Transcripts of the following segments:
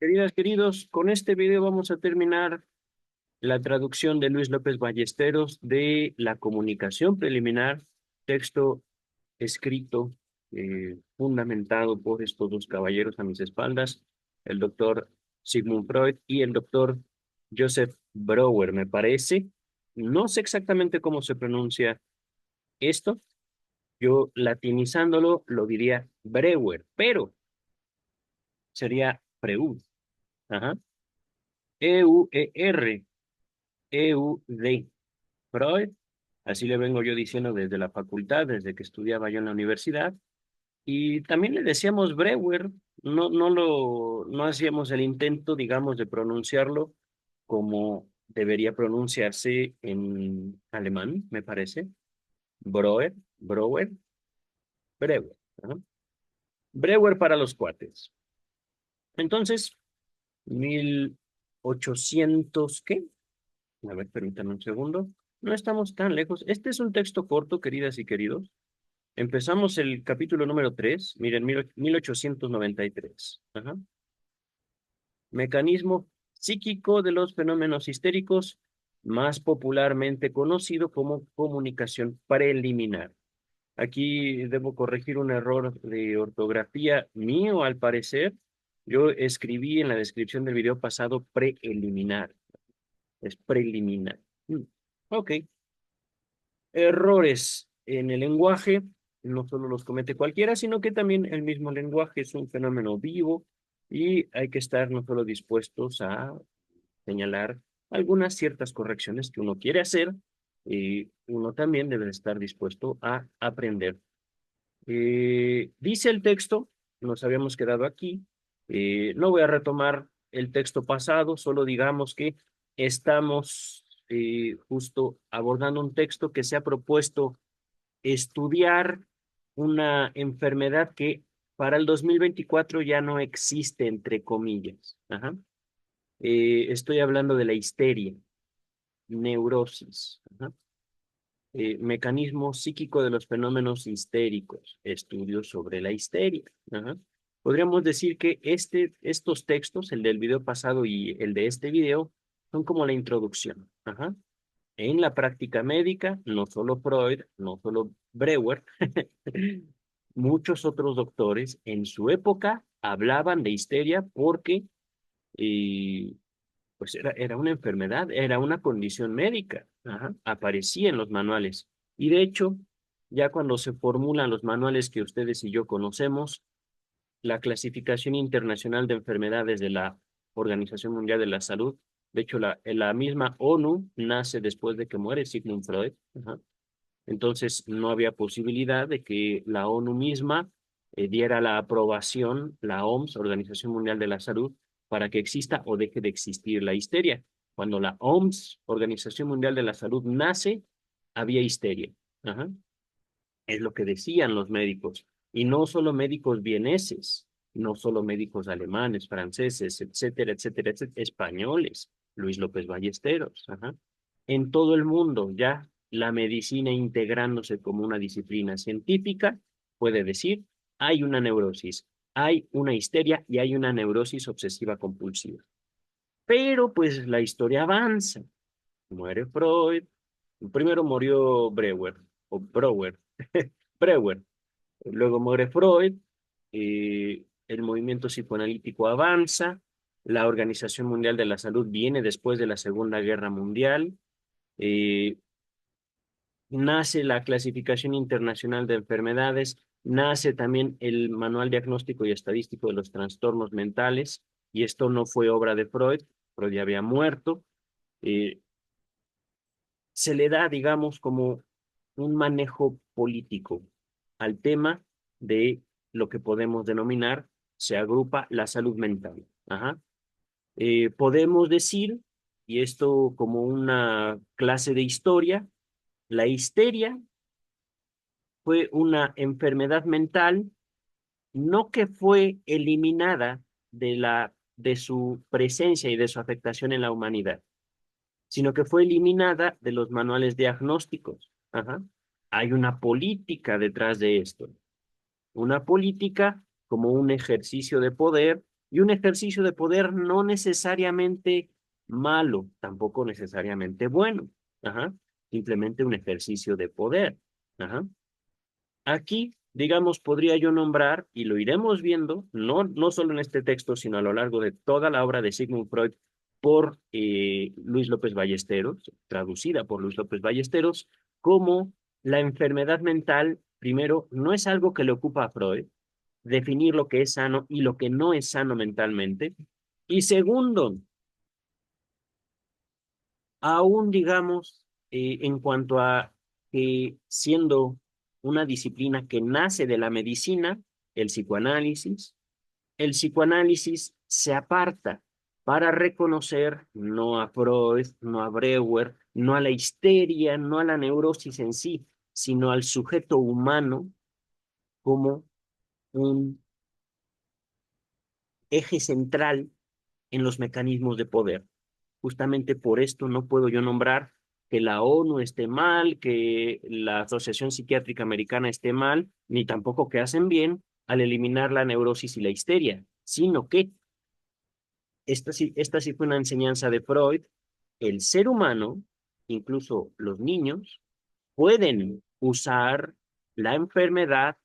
Queridas, queridos, con este video vamos a terminar la traducción de Luis López Ballesteros de La comunicación preliminar, texto escrito, fundamentado por estos dos caballeros a mis espaldas, el doctor Sigmund Freud y el doctor Joseph Brouwer, me parece. No sé exactamente cómo se pronuncia esto. Yo latinizándolo lo diría Breuer, pero sería Freud. Ajá. E-U-E-R. EUD, Freud, así le vengo yo diciendo desde la facultad, desde que estudiaba yo en la universidad, y también le decíamos Breuer, no hacíamos el intento, digamos, de pronunciarlo como debería pronunciarse en alemán, me parece, Breuer, Breuer, ajá. Breuer para los cuates. Entonces, 1800, ¿qué? A ver, permítanme un segundo. No estamos tan lejos. Este es un texto corto, queridas y queridos. Empezamos el capítulo número 3. Miren, 1893. Ajá. Mecanismo psíquico de los fenómenos histéricos, más popularmente conocido como comunicación preliminar. Aquí debo corregir un error de ortografía mío, al parecer. Yo escribí en la descripción del video pasado preliminar. Es preliminar. Ok. Errores en el lenguaje no solo los comete cualquiera, sino que también el mismo lenguaje es un fenómeno vivo y hay que estar no solo dispuestos a señalar algunas ciertas correcciones que uno quiere hacer, y uno también debe estar dispuesto a aprender. Dice el texto, nos habíamos quedado aquí, no voy a retomar el texto pasado, solo digamos que estamos justo abordando un texto que se ha propuesto estudiar una enfermedad que para el 2024 ya no existe, entre comillas. Ajá. Estoy hablando de la histeria, neurosis, ajá. Mecanismo psíquico de los fenómenos histéricos, estudios sobre la histeria. Ajá. Podríamos decir que estos textos, el del video pasado y el de este video, son como la introducción. Ajá. En la práctica médica, no solo Freud, no solo Breuer, muchos otros doctores en su época hablaban de histeria porque pues era una enfermedad, era una condición médica. Ajá, aparecía en los manuales. Y de hecho, ya cuando se formulan los manuales que ustedes y yo conocemos, la clasificación internacional de enfermedades de la Organización Mundial de la Salud, de hecho, la misma ONU nace después de que muere Sigmund Freud. Ajá. Entonces, no había posibilidad de que la ONU misma diera la aprobación, la OMS, Organización Mundial de la Salud, para que exista o deje de existir la histeria. Cuando la OMS, Organización Mundial de la Salud, nace, había histeria. Ajá. Es lo que decían los médicos. Y no solo médicos vieneses, no solo médicos alemanes, franceses, etcétera, etcétera, etcétera, españoles, Luis López Ballesteros. Ajá. En todo el mundo ya la medicina integrándose como una disciplina científica puede decir, hay una neurosis, hay una histeria y hay una neurosis obsesiva compulsiva. Pero pues la historia avanza. Muere Freud. Primero murió Breuer, o Brouwer, Breuer. Luego muere Freud. El movimiento psicoanalítico avanza. La Organización Mundial de la Salud viene después de la Segunda Guerra Mundial. eh, Nace la Clasificación Internacional de Enfermedades, nace también el Manual Diagnóstico y Estadístico de los Trastornos Mentales, y esto no fue obra de Freud. Freud ya había muerto. eh, Se le da, digamos, como un manejo político al tema de lo que podemos denominar, se agrupa la salud mental. Ajá. Podemos decir, y esto como una clase de historia, la histeria fue una enfermedad mental, no que fue eliminada de su presencia y de su afectación en la humanidad, sino que fue eliminada de los manuales diagnósticos. Ajá. Hay una política detrás de esto, una política como un ejercicio de poder Y un ejercicio de poder no necesariamente malo, tampoco necesariamente bueno. Ajá. Simplemente un ejercicio de poder. Ajá. Aquí, digamos, podría yo nombrar, y lo iremos viendo, no solo en este texto, sino a lo largo de toda la obra de Sigmund Freud por Luis López Ballesteros, traducida por Luis López Ballesteros, como la enfermedad mental, primero, no es algo que le ocupa a Freud, definir lo que es sano y lo que no es sano mentalmente. Y segundo, aún digamos, en cuanto a que siendo una disciplina que nace de la medicina, el psicoanálisis se aparta para reconocer no a Freud, no a Breuer, no a la histeria, no a la neurosis en sí, sino al sujeto humano como un eje central en los mecanismos de poder. Justamente por esto no puedo yo nombrar que la ONU esté mal, que la Asociación Psiquiátrica Americana esté mal, ni tampoco que hacen bien al eliminar la neurosis y la histeria, sino que esta sí fue una enseñanza de Freud, el ser humano, incluso los niños, pueden usar la enfermedad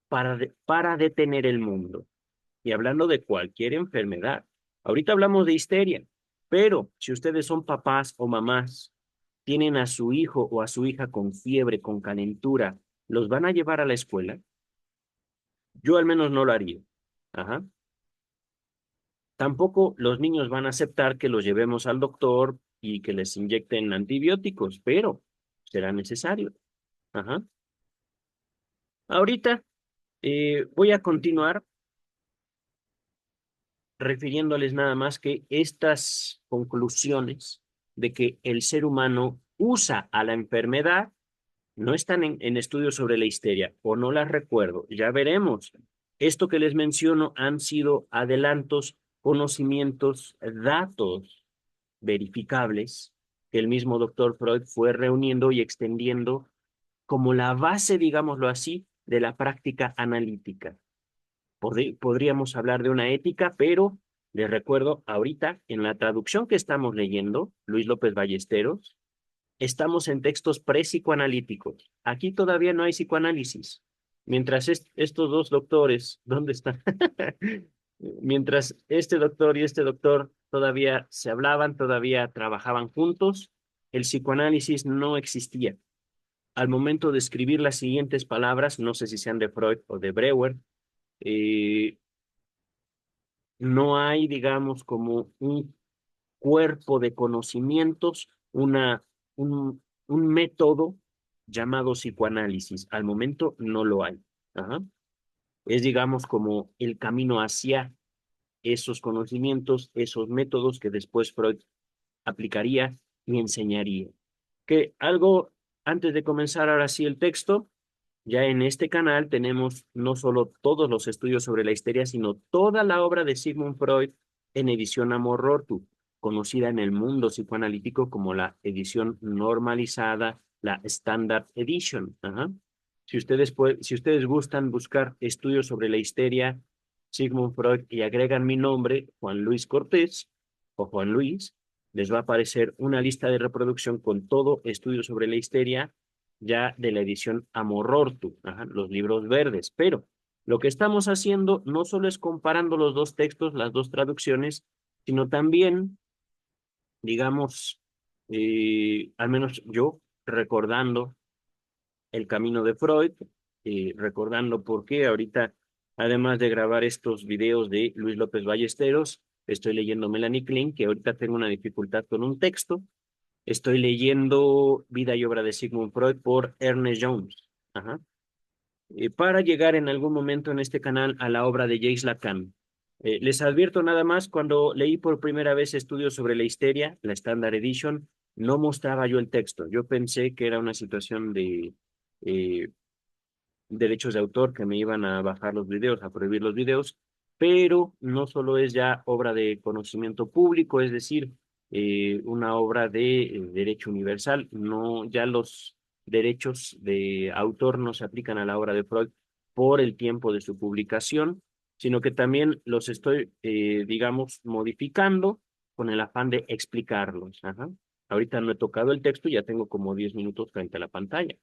para detener el mundo. Y hablando de cualquier enfermedad, ahorita hablamos de histeria, pero si ustedes son papás o mamás, tienen a su hijo o a su hija con fiebre, con calentura, ¿los van a llevar a la escuela? Yo al menos no lo haría. Ajá. Tampoco los niños van a aceptar que los llevemos al doctor y que les inyecten antibióticos, pero será necesario. Ajá. Ahorita voy a continuar refiriéndoles nada más que estas conclusiones de que el ser humano usa a la enfermedad no están en estudios sobre la histeria o no las recuerdo, ya veremos. Esto que les menciono han sido adelantos, conocimientos, datos verificables que el mismo doctor Freud fue reuniendo y extendiendo como la base, digámoslo así, de la práctica analítica. Podríamos hablar de una ética, pero les recuerdo ahorita en la traducción que estamos leyendo, Luis López Ballesteros, estamos en textos pre-psicoanalíticos. Aquí todavía no hay psicoanálisis. Mientras estos dos doctores, ¿dónde están? Mientras este doctor y este doctor todavía se hablaban, todavía trabajaban juntos, el psicoanálisis no existía. Al momento de escribir las siguientes palabras, no sé si sean de Freud o de Breuer, eh, no hay, digamos, como un cuerpo de conocimientos, un método llamado psicoanálisis. Al momento no lo hay. Ajá. Es, digamos, como el camino hacia esos conocimientos, esos métodos que después Freud aplicaría y enseñaría. Que algo, antes de comenzar ahora sí el texto, ya en este canal tenemos no solo todos los estudios sobre la histeria, sino toda la obra de Sigmund Freud en edición Amor Rotu, conocida en el mundo psicoanalítico como la edición normalizada, la Standard Edition. Ajá. Si ustedes gustan buscar estudios sobre la histeria, Sigmund Freud, y agregan mi nombre, Juan Luis Cortés, o Juan Luis, les va a aparecer una lista de reproducción con todo estudio sobre la histeria ya de la edición Amorortu, ajá, los libros verdes. Pero lo que estamos haciendo no solo es comparando los dos textos, las dos traducciones, sino también, digamos, al menos yo, recordando el camino de Freud, recordando por qué ahorita, además de grabar estos videos de Luis López Ballesteros, estoy leyendo Melanie Klein, que ahorita tengo una dificultad con un texto. Estoy leyendo Vida y obra de Sigmund Freud por Ernest Jones. Ajá. Para llegar en algún momento en este canal a la obra de Jacques Lacan. Les advierto nada más, cuando leí por primera vez estudios sobre la histeria, la Standard Edition, no mostraba yo el texto. Yo pensé que era una situación de eh, derechos de autor que me iban a bajar los videos, a prohibir los videos, pero no solo es ya obra de conocimiento público, es decir, una obra de derecho universal, no, ya los derechos de autor no se aplican a la obra de Freud por el tiempo de su publicación, sino que también los estoy, digamos, modificando con el afán de explicarlos. Ajá. Ahorita no he tocado el texto, ya tengo como 10 minutos frente a la pantalla.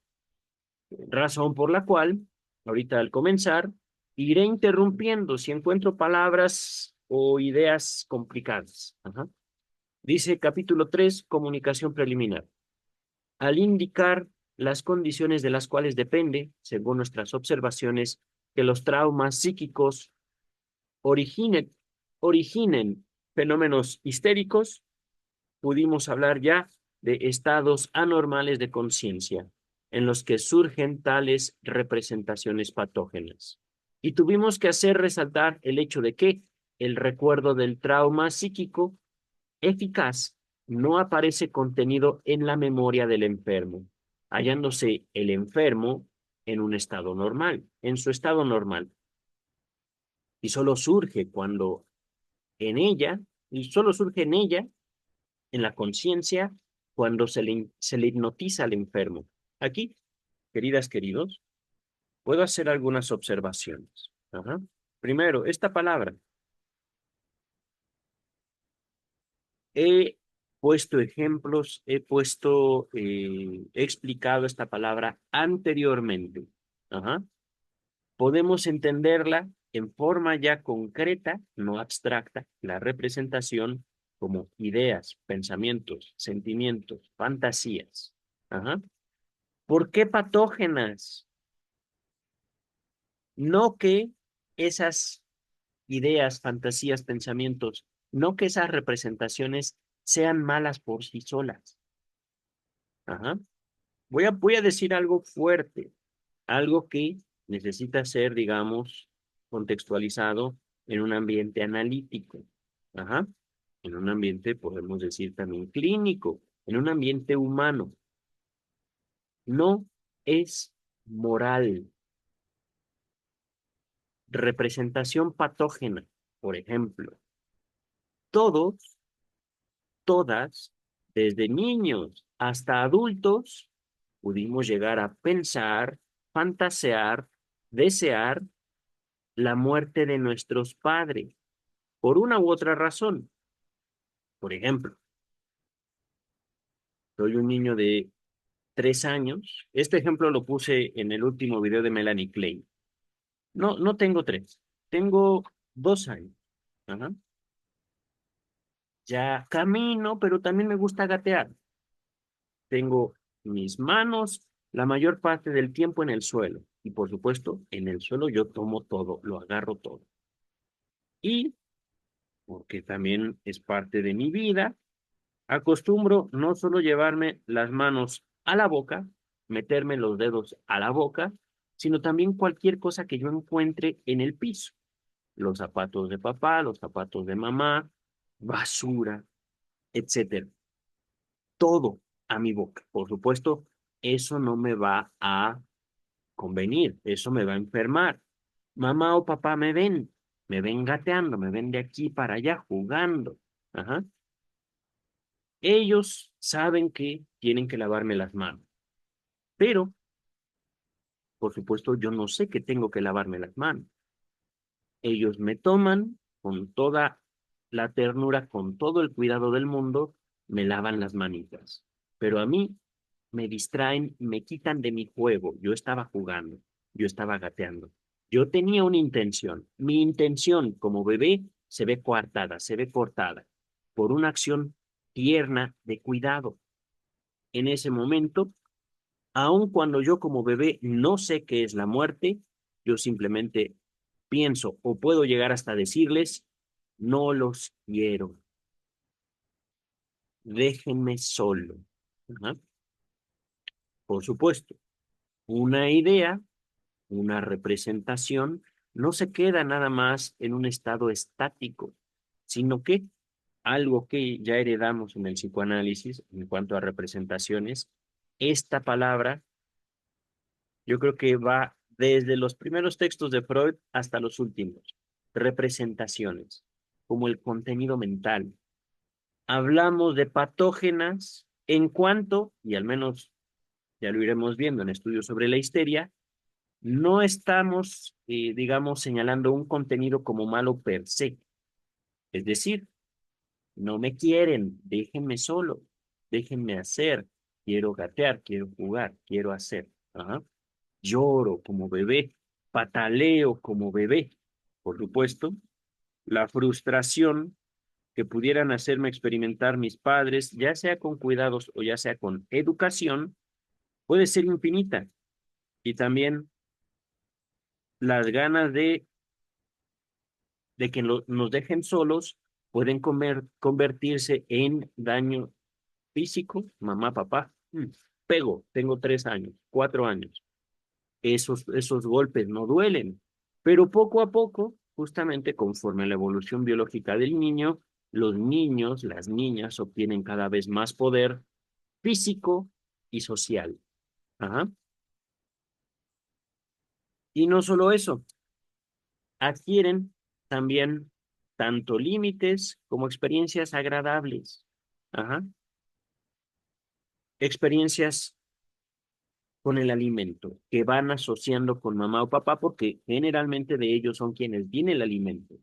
Razón por la cual, ahorita al comenzar, iré interrumpiendo si encuentro palabras o ideas complicadas. Ajá. Dice capítulo 3, comunicación preliminar. Al indicar las condiciones de las cuales depende, según nuestras observaciones, que los traumas psíquicos originen, originen fenómenos histéricos, pudimos hablar ya de estados anormales de conciencia, en los que surgen tales representaciones patógenas. Y tuvimos que hacer resaltar el hecho de que el recuerdo del trauma psíquico eficaz no aparece contenido en la memoria del enfermo, hallándose el enfermo en un estado normal, en su estado normal, y solo surge cuando en ella, y solo surge en ella, en la conciencia, cuando se le hipnotiza al enfermo. Aquí, queridas, queridos, puedo hacer algunas observaciones. Ajá. Primero, esta palabra. He puesto ejemplos, he explicado esta palabra anteriormente. Ajá. Podemos entenderla en forma ya concreta, no abstracta, la representación como ideas, pensamientos, sentimientos, fantasías. Ajá. ¿Por qué patógenas? No que esas ideas, fantasías, pensamientos, no que esas representaciones sean malas por sí solas. Ajá. Voy a decir algo fuerte, algo que necesita ser, digamos, contextualizado en un ambiente analítico. Ajá. En un ambiente, podemos decir también clínico, en un ambiente humano. No es moral. Representación patógena, por ejemplo. Todos, todas, desde niños hasta adultos, pudimos llegar a pensar, fantasear, desear la muerte de nuestros padres, por una u otra razón. Por ejemplo, soy un niño de 3 años. Este ejemplo lo puse en el último video de Melanie Klein. No, no tengo 3, tengo 2 años. Ajá. Ya camino, pero también me gusta gatear. Tengo mis manos la mayor parte del tiempo en el suelo. Y por supuesto, en el suelo yo tomo todo, lo agarro todo. Y, porque también es parte de mi vida, acostumbro no solo llevarme las manos a la boca, meterme los dedos a la boca, sino también cualquier cosa que yo encuentre en el piso. Los zapatos de papá, los zapatos de mamá, basura, etcétera. Todo a mi boca. Por supuesto, eso no me va a convenir, eso me va a enfermar. Mamá o papá me ven gateando, me ven de aquí para allá jugando. Ajá. Ellos saben que tienen que lavarme las manos, pero, por supuesto, yo no sé que tengo que lavarme las manos. Ellos me toman con toda la ternura, con todo el cuidado del mundo, me lavan las manitas. Pero a mí me distraen, me quitan de mi juego. Yo estaba jugando, yo estaba gateando. Yo tenía una intención. Mi intención como bebé se ve coartada, se ve cortada por una acción tierna de cuidado. En ese momento, aun cuando yo como bebé no sé qué es la muerte, yo simplemente pienso o puedo llegar hasta decirles, no los quiero, déjenme solo. Ajá. Por supuesto, una idea, una representación, no se queda nada más en un estado estático, sino que algo que ya heredamos en el psicoanálisis en cuanto a representaciones, esta palabra yo creo que va desde los primeros textos de Freud hasta los últimos. Representaciones, como el contenido mental. Hablamos de patógenas en cuanto, y al menos ya lo iremos viendo en estudios sobre la histeria, No estamos, digamos, señalando un contenido como malo per se. Es decir, no me quieren, déjenme solo, déjenme hacer. Quiero gatear, quiero jugar, quiero hacer. Ajá. Lloro como bebé, pataleo como bebé. Por supuesto, la frustración que pudieran hacerme experimentar mis padres, ya sea con cuidados o ya sea con educación, puede ser infinita. Y también las ganas de que nos dejen solos pueden convertirse en daño físico, mamá, papá. Pego, tengo 3 años, 4 años. Esos golpes no duelen, pero poco a poco, justamente conforme a la evolución biológica del niño, los niños, las niñas obtienen cada vez más poder físico y social. Ajá. Y no solo eso, adquieren también tanto límites como experiencias agradables. Ajá. Experiencias con el alimento que van asociando con mamá o papá porque generalmente de ellos son quienes viene el alimento.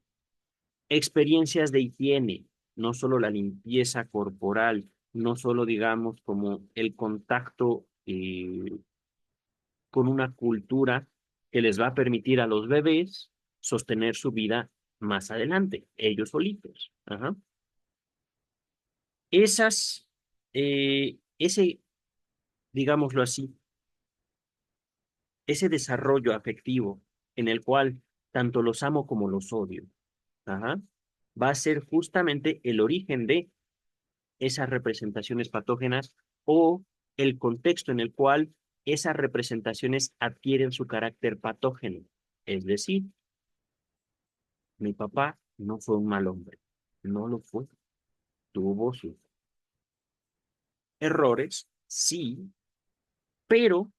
Experiencias de higiene, no solo la limpieza corporal, no solo digamos como el contacto con una cultura que les va a permitir a los bebés sostener su vida más adelante, ellos solitos. Ajá. Esas, ese, digámoslo así, ese desarrollo afectivo en el cual tanto los amo como los odio, ajá, va a ser justamente el origen de esas representaciones patógenas o el contexto en el cual esas representaciones adquieren su carácter patógeno. Es decir, mi papá no fue un mal hombre, no lo fue, tuvo sus errores, sí, pero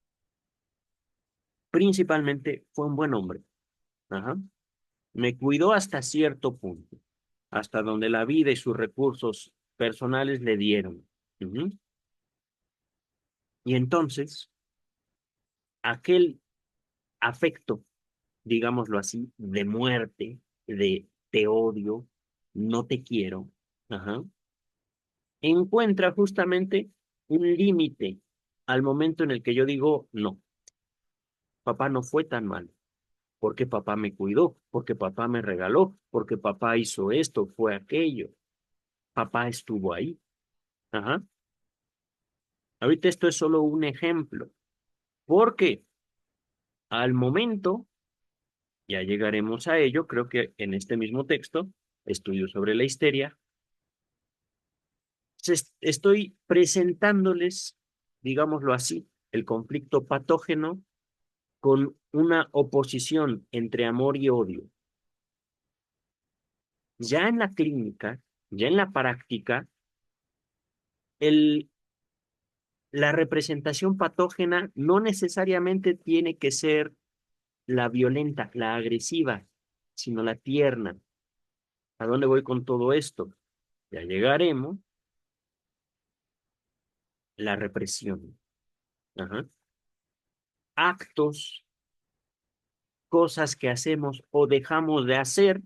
principalmente fue un buen hombre. Ajá. Me cuidó hasta cierto punto, hasta donde la vida y sus recursos personales le dieron. Ujú. Y entonces, aquel afecto, digámoslo así, de muerte, de te odio, no te quiero, ajá, encuentra justamente un límite al momento en el que yo digo, no, papá no fue tan mal, porque papá me cuidó, porque papá me regaló, porque papá hizo esto, fue aquello, papá estuvo ahí. Ajá. Ahorita esto es solo un ejemplo, porque al momento, ya llegaremos a ello, creo que en este mismo texto, estudio sobre la histeria, estoy presentándoles, digámoslo así, el conflicto patógeno con una oposición entre amor y odio. Ya en la clínica, ya en la práctica, el, la representación patógena no necesariamente tiene que ser la violenta, la agresiva, sino la tierna. ¿A dónde voy con todo esto? Ya llegaremos, la represión. Ajá. Actos, cosas que hacemos o dejamos de hacer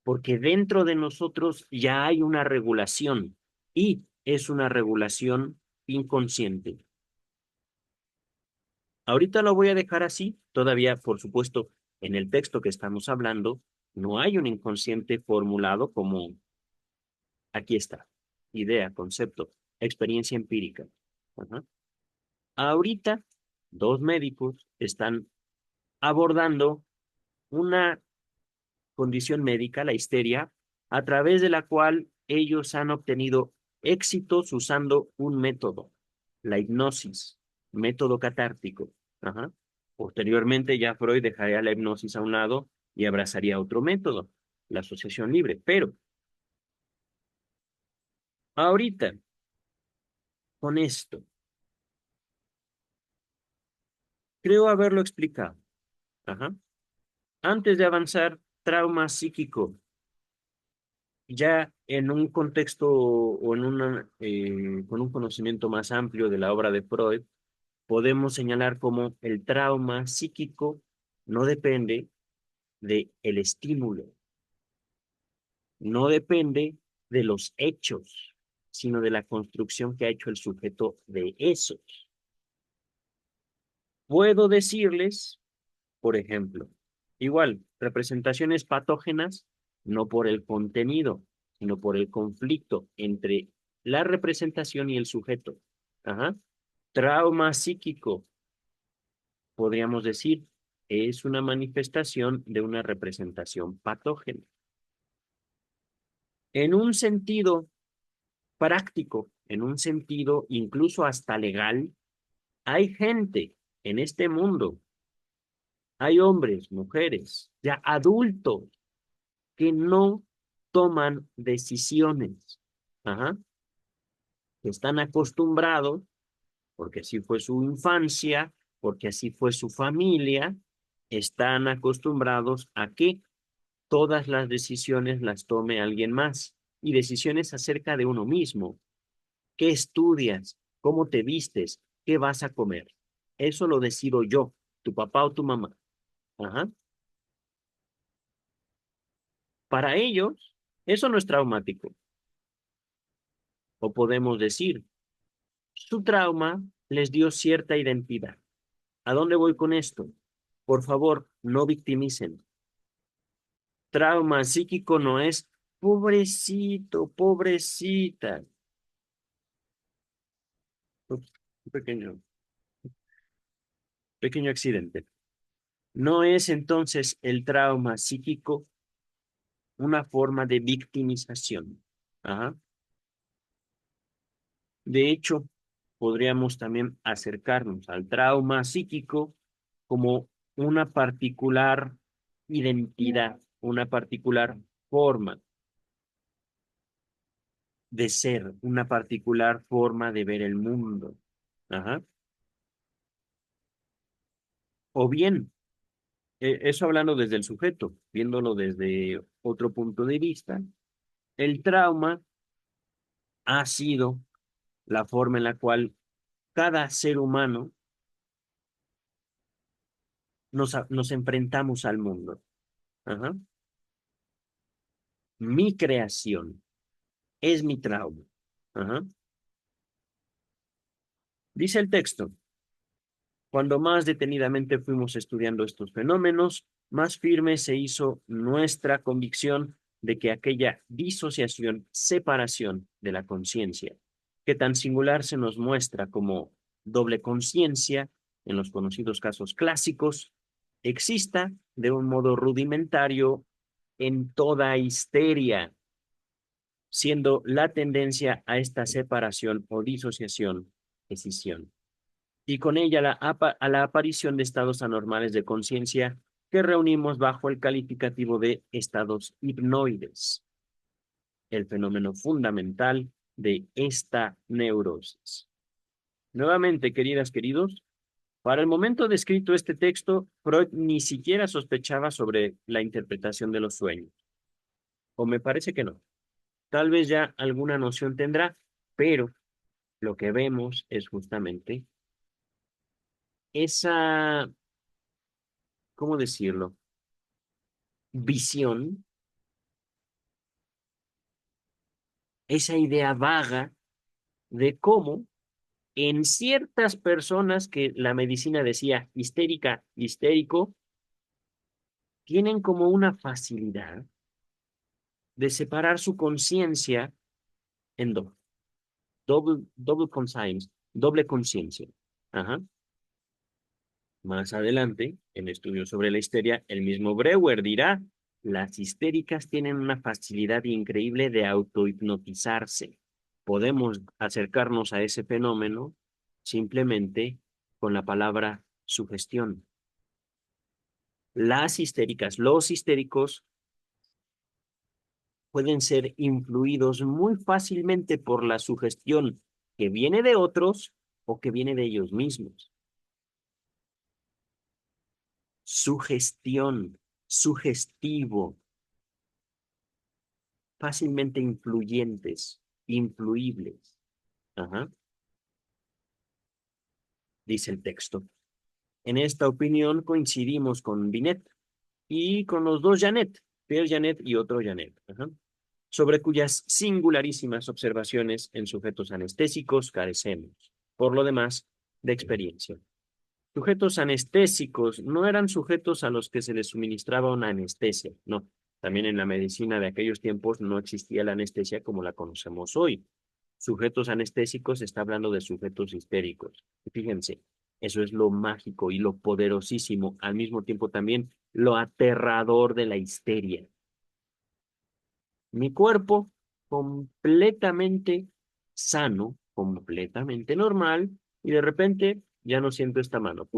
porque dentro de nosotros ya hay una regulación y es una regulación inconsciente. Ahorita lo voy a dejar así, todavía, por supuesto, en el texto que estamos hablando, no hay un inconsciente formulado como aquí está, idea, concepto, experiencia empírica. Ajá. Ahorita, dos médicos están abordando una condición médica, la histeria, a través de la cual ellos han obtenido éxitos usando un método, la hipnosis, método catártico. Ajá. Posteriormente ya Freud dejaría la hipnosis a un lado y abrazaría otro método, la asociación libre. Pero ahorita, con esto, creo haberlo explicado. Ajá. Antes de avanzar, trauma psíquico, ya en un contexto o en con un conocimiento más amplio de la obra de Freud, podemos señalar como el trauma psíquico no depende del estímulo, no depende de los hechos, sino de la construcción que ha hecho el sujeto de esos. Puedo decirles, por ejemplo, igual, representaciones patógenas, no por el contenido, sino por el conflicto entre la representación y el sujeto. Ajá. Trauma psíquico, podríamos decir, es una manifestación de una representación patógena. En un sentido práctico, en un sentido incluso hasta legal, hay gente en este mundo, hay hombres, mujeres, ya adultos, que no toman decisiones. Ajá. Están acostumbrados, porque así fue su infancia, porque así fue su familia, están acostumbrados a que todas las decisiones las tome alguien más y decisiones acerca de uno mismo. ¿Qué estudias? ¿Cómo te vistes? ¿Qué vas a comer? Eso lo decido yo, tu papá o tu mamá. Ajá. Para ellos, eso no es traumático. O podemos decir, su trauma les dio cierta identidad. ¿A dónde voy con esto? Por favor, no victimicen. Trauma psíquico no es pobrecito, pobrecita. Ups, un pequeño accidente. No es entonces el trauma psíquico una forma de victimización. Ajá. De hecho, podríamos también acercarnos al trauma psíquico como una particular identidad, una particular forma de ser, una particular forma de ver el mundo. Ajá. O bien, eso hablando desde el sujeto, viéndolo desde otro punto de vista, el trauma ha sido la forma en la cual cada ser humano nos enfrentamos al mundo. Ajá. Mi creación es mi trauma. Ajá. Dice el texto, cuando más detenidamente fuimos estudiando estos fenómenos, más firme se hizo nuestra convicción de que aquella disociación, separación de la conciencia, que tan singular se nos muestra como doble conciencia en los conocidos casos clásicos, exista de un modo rudimentario en toda histeria, siendo la tendencia a esta separación o disociación, escisión, y con ella a la aparición de estados anormales de conciencia que reunimos bajo el calificativo de estados hipnoides, el fenómeno fundamental de esta neurosis. Nuevamente, queridas, queridos, para el momento descrito este texto, Freud ni siquiera sospechaba sobre la interpretación de los sueños, o me parece que no. Tal vez ya alguna noción tendrá, pero lo que vemos es justamente esa, ¿cómo decirlo? Visión, esa idea vaga de cómo en ciertas personas que la medicina decía histérica, histérico, tienen como una facilidad de separar su conciencia en dos, double conscience, doble conciencia. Ajá. Más adelante, en estudios sobre la histeria, el mismo Breuer dirá, las histéricas tienen una facilidad increíble de autohipnotizarse. Podemos acercarnos a ese fenómeno simplemente con la palabra sugestión. Las histéricas, los histéricos pueden ser influidos muy fácilmente por la sugestión que viene de otros o que viene de ellos mismos. Sugestión, sugestivo, fácilmente influyentes, influibles. Ajá. dice el texto. En esta opinión coincidimos con Binet y con los dos Janet, Pierre Janet y otro Janet, sobre cuyas singularísimas observaciones en sujetos anestésicos carecemos, por lo demás, de experiencia. Sujetos anestésicos no eran sujetos a los que se les suministraba una anestesia, no. También en la medicina de aquellos tiempos no existía la anestesia como la conocemos hoy. Sujetos anestésicos está hablando de sujetos histéricos. Y fíjense, eso es lo mágico y lo poderosísimo, al mismo tiempo también lo aterrador de la histeria. Mi cuerpo completamente sano, completamente normal, y de repente ya no siento esta mano.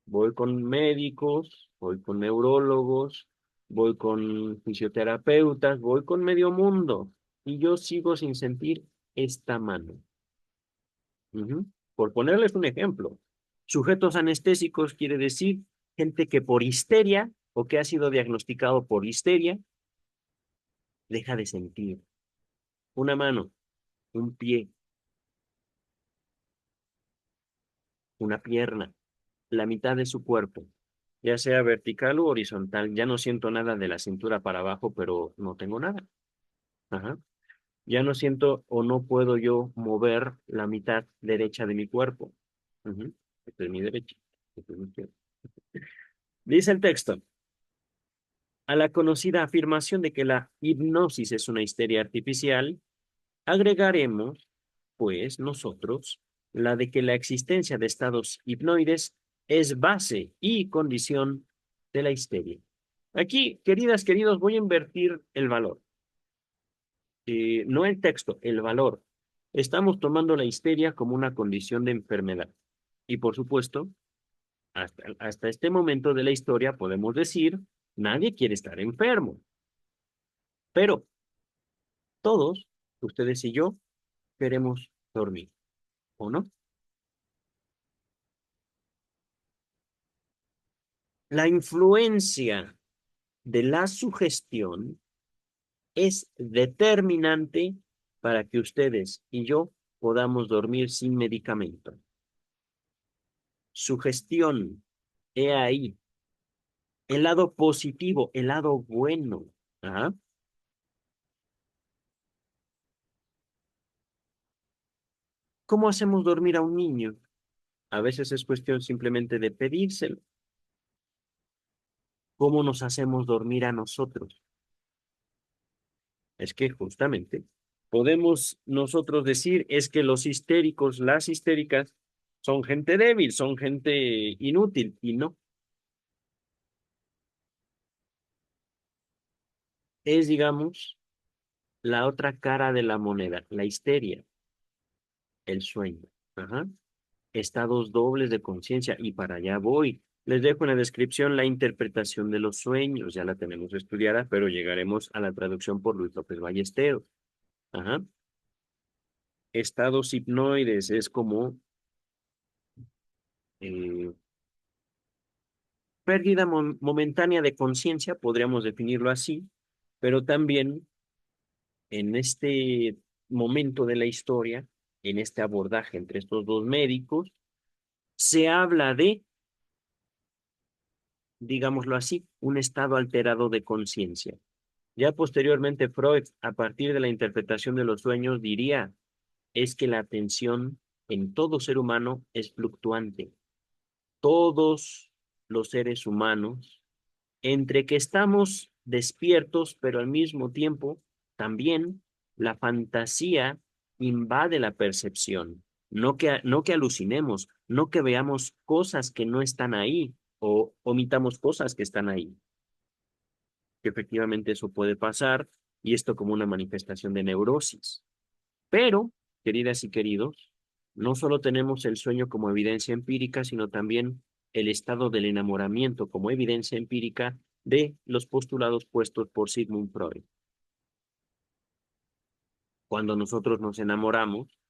Voy con médicos, voy con neurólogos, voy con fisioterapeutas, voy con medio mundo y yo sigo sin sentir esta mano. Por ponerles un ejemplo, sujetos anestésicos quiere decir gente que por histeria o que ha sido diagnosticado por histeria deja de sentir una mano, un pie, una pierna, la mitad de su cuerpo, ya sea vertical u horizontal. Ya no siento nada de la cintura para abajo, pero no tengo nada. Ajá. Ya no siento o no puedo yo mover la mitad derecha de mi cuerpo. Esta es mi derecha. Esta es mi izquierda. Dice el texto, a la conocida afirmación de que la hipnosis es una histeria artificial, agregaremos, pues, nosotros, la de que la existencia de estados hipnoides es base y condición de la histeria. Aquí, queridas, queridos, voy a invertir el valor. No el texto, el valor. Estamos tomando la histeria como una condición de enfermedad. Y por supuesto, hasta este momento de la historia podemos decir, nadie quiere estar enfermo. Pero todos, ustedes y yo, queremos dormir, ¿o no? La influencia de la sugestión es determinante para que ustedes y yo podamos dormir sin medicamento. Sugestión, he ahí, el lado positivo, el lado bueno. ¿Ah? ¿Cómo hacemos dormir a un niño? A veces es cuestión simplemente de pedírselo. ¿Cómo nos hacemos dormir a nosotros? Es que justamente podemos nosotros decir es que los histéricos, las histéricas, son gente débil, son gente inútil, y no. Es, digamos, la otra cara de la moneda, la histeria, el sueño. Ajá. Estados dobles de conciencia, y para allá voy. Les dejo en la descripción la interpretación de los sueños, ya la tenemos estudiada, pero llegaremos a la traducción por Luis López Ballesteros. Ajá. Estados hipnoides es como eh, pérdida momentánea de conciencia, podríamos definirlo así, pero también en este momento de la historia, en este abordaje entre estos dos médicos, se habla de, digámoslo así, un estado alterado de conciencia. Ya posteriormente Freud, a partir de la interpretación de los sueños, diría, es que la atención en todo ser humano es fluctuante. Todos los seres humanos, entre que estamos despiertos, pero al mismo tiempo también la fantasía invade la percepción. No que alucinemos, no que veamos cosas que no están ahí o omitamos cosas que están ahí, que efectivamente eso puede pasar y esto como una manifestación de neurosis. Pero, queridas y queridos, no solo tenemos el sueño como evidencia empírica, sino también el estado del enamoramiento como evidencia empírica de los postulados puestos por Sigmund Freud. Cuando nosotros nos enamoramos,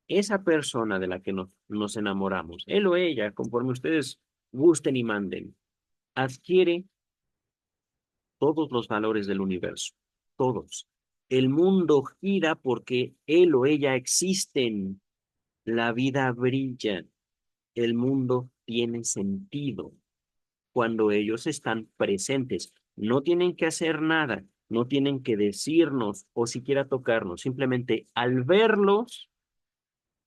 esa persona de la que nos enamoramos, él o ella, conforme ustedes gusten y manden, adquiere todos los valores del universo, todos. El mundo gira porque él o ella existen. La vida brilla, el mundo tiene sentido cuando ellos están presentes. No tienen que hacer nada, no tienen que decirnos o siquiera tocarnos. Simplemente al verlos,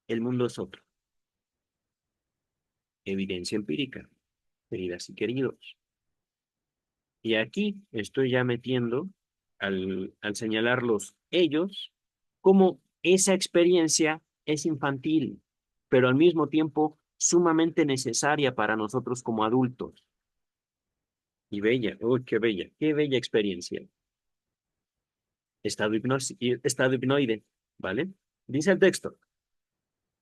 el mundo es otro. Evidencia empírica, queridas y queridos. Y aquí estoy ya metiendo, al señalarlos ellos, como esa experiencia es infantil, pero al mismo tiempo sumamente necesaria para nosotros como adultos. Y bella, uy, qué bella experiencia. Estado hipnoide, ¿vale? Dice el texto,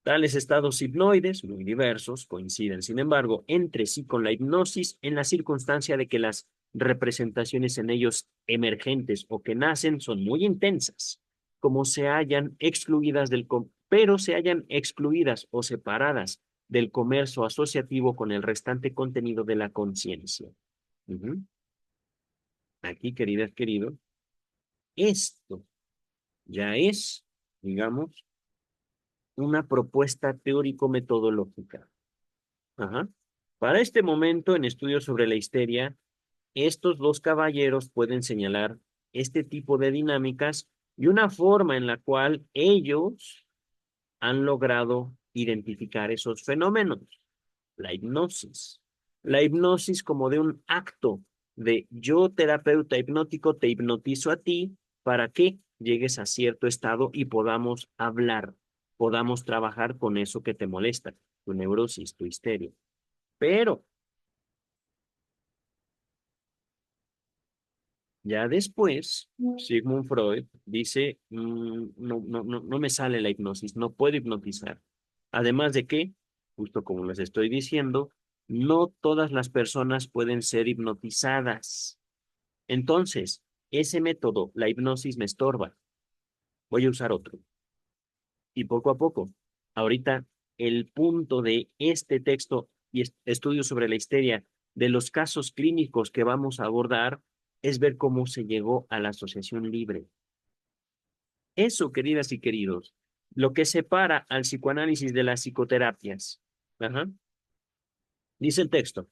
tales estados hipnoides, muy diversos, coinciden, sin embargo, entre sí con la hipnosis en la circunstancia de que las representaciones en ellos emergentes o que nacen son muy intensas, como se hayan excluidas pero se hayan excluidas o separadas del comercio asociativo con el restante contenido de la conciencia. Ujú. Aquí, queridas, querido, esto ya es, digamos, una propuesta teórico-metodológica. Ajá. Para este momento, en estudios sobre la histeria, estos dos caballeros pueden señalar este tipo de dinámicas y una forma en la cual ellos han logrado identificar esos fenómenos, la hipnosis. La hipnosis como de un acto de yo, terapeuta hipnótico, te hipnotizo a ti para que llegues a cierto estado y podamos hablar, podamos trabajar con eso que te molesta, tu neurosis, tu histeria. Pero ya después, Sigmund Freud dice, no me sale la hipnosis, no puedo hipnotizar. Además de que, justo como les estoy diciendo, no todas las personas pueden ser hipnotizadas. Entonces, ese método, la hipnosis, me estorba. Voy a usar otro. Y poco a poco, ahorita, el punto de este texto y estudio sobre la histeria, de los casos clínicos que vamos a abordar, es ver cómo se llegó a la asociación libre. Eso, queridas y queridos, lo que separa al psicoanálisis de las psicoterapias. Ajá. Dice el texto,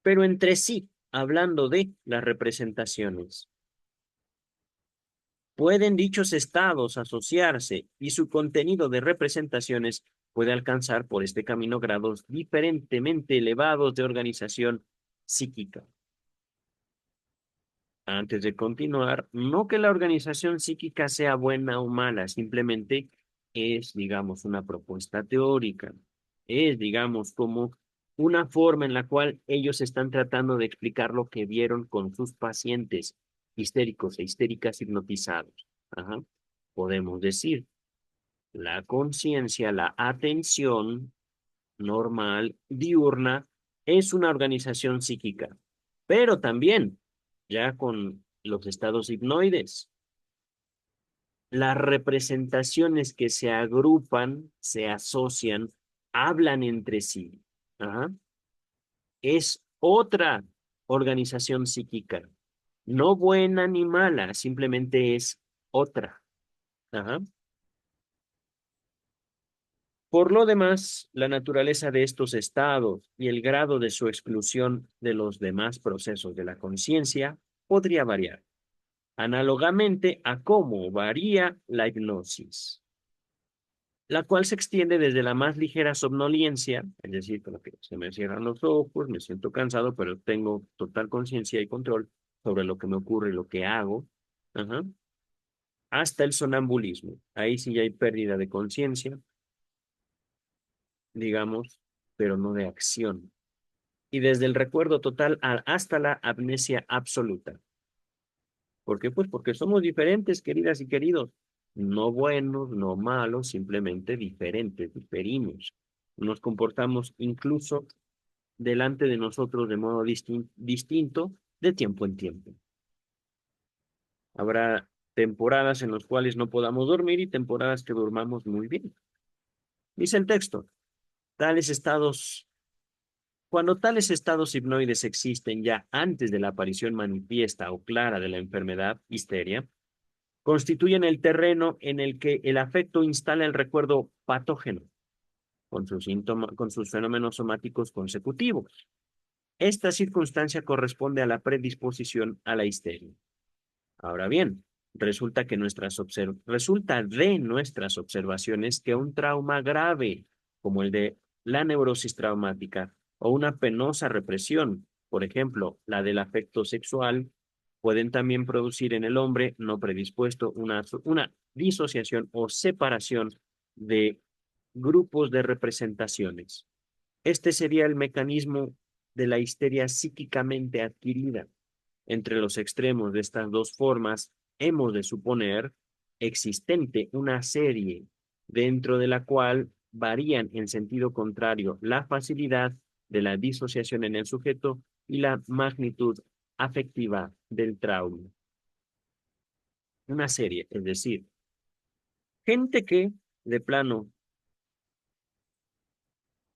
pero entre sí, hablando de las representaciones. Pueden dichos estados asociarse y su contenido de representaciones puede alcanzar por este camino grados diferentemente elevados de organización psíquica. Antes de continuar, no que la organización psíquica sea buena o mala, simplemente es, digamos, una propuesta teórica. Es, digamos, como una forma en la cual ellos están tratando de explicar lo que vieron con sus pacientes histéricos e histéricas hipnotizados. Ajá. Podemos decir, la conciencia, la atención normal, diurna, es una organización psíquica, pero también ya con los estados hipnoides, las representaciones que se agrupan, se asocian, hablan entre sí. Ajá. Es otra organización psíquica, no buena ni mala, simplemente es otra. Ajá. Por lo demás, la naturaleza de estos estados y el grado de su exclusión de los demás procesos de la conciencia podría variar, análogamente a cómo varía la hipnosis, la cual se extiende desde la más ligera somnolencia, es decir, con lo que se me cierran los ojos, me siento cansado, pero tengo total conciencia y control sobre lo que me ocurre y lo que hago, ajá, hasta el sonambulismo. Ahí sí ya hay pérdida de conciencia, digamos, pero no de acción. Y desde el recuerdo total hasta la amnesia absoluta. ¿Por qué? Pues porque somos diferentes, queridas y queridos. No buenos, no malos, simplemente diferentes, diferimos. Nos comportamos incluso delante de nosotros de modo distinto de tiempo en tiempo. Habrá temporadas en las cuales no podamos dormir y temporadas que durmamos muy bien. Dice el texto, tales estados cuando tales estados hipnoides existen ya antes de la aparición manifiesta o clara de la enfermedad, histeria, constituyen el terreno en el que el afecto instala el recuerdo patógeno con sus fenómenos somáticos consecutivos. Esta circunstancia corresponde a la predisposición a la histeria. Ahora bien, resulta de nuestras observaciones que un trauma grave, como el de la neurosis traumática o una penosa represión, por ejemplo, la del afecto sexual, pueden también producir en el hombre no predispuesto una disociación o separación de grupos de representaciones. Este sería el mecanismo de la histeria psíquicamente adquirida. Entre los extremos de estas dos formas, hemos de suponer existente una serie dentro de la cual varían en sentido contrario la facilidad de la disociación en el sujeto y la magnitud afectiva del trauma. Una serie, es decir, gente que de plano,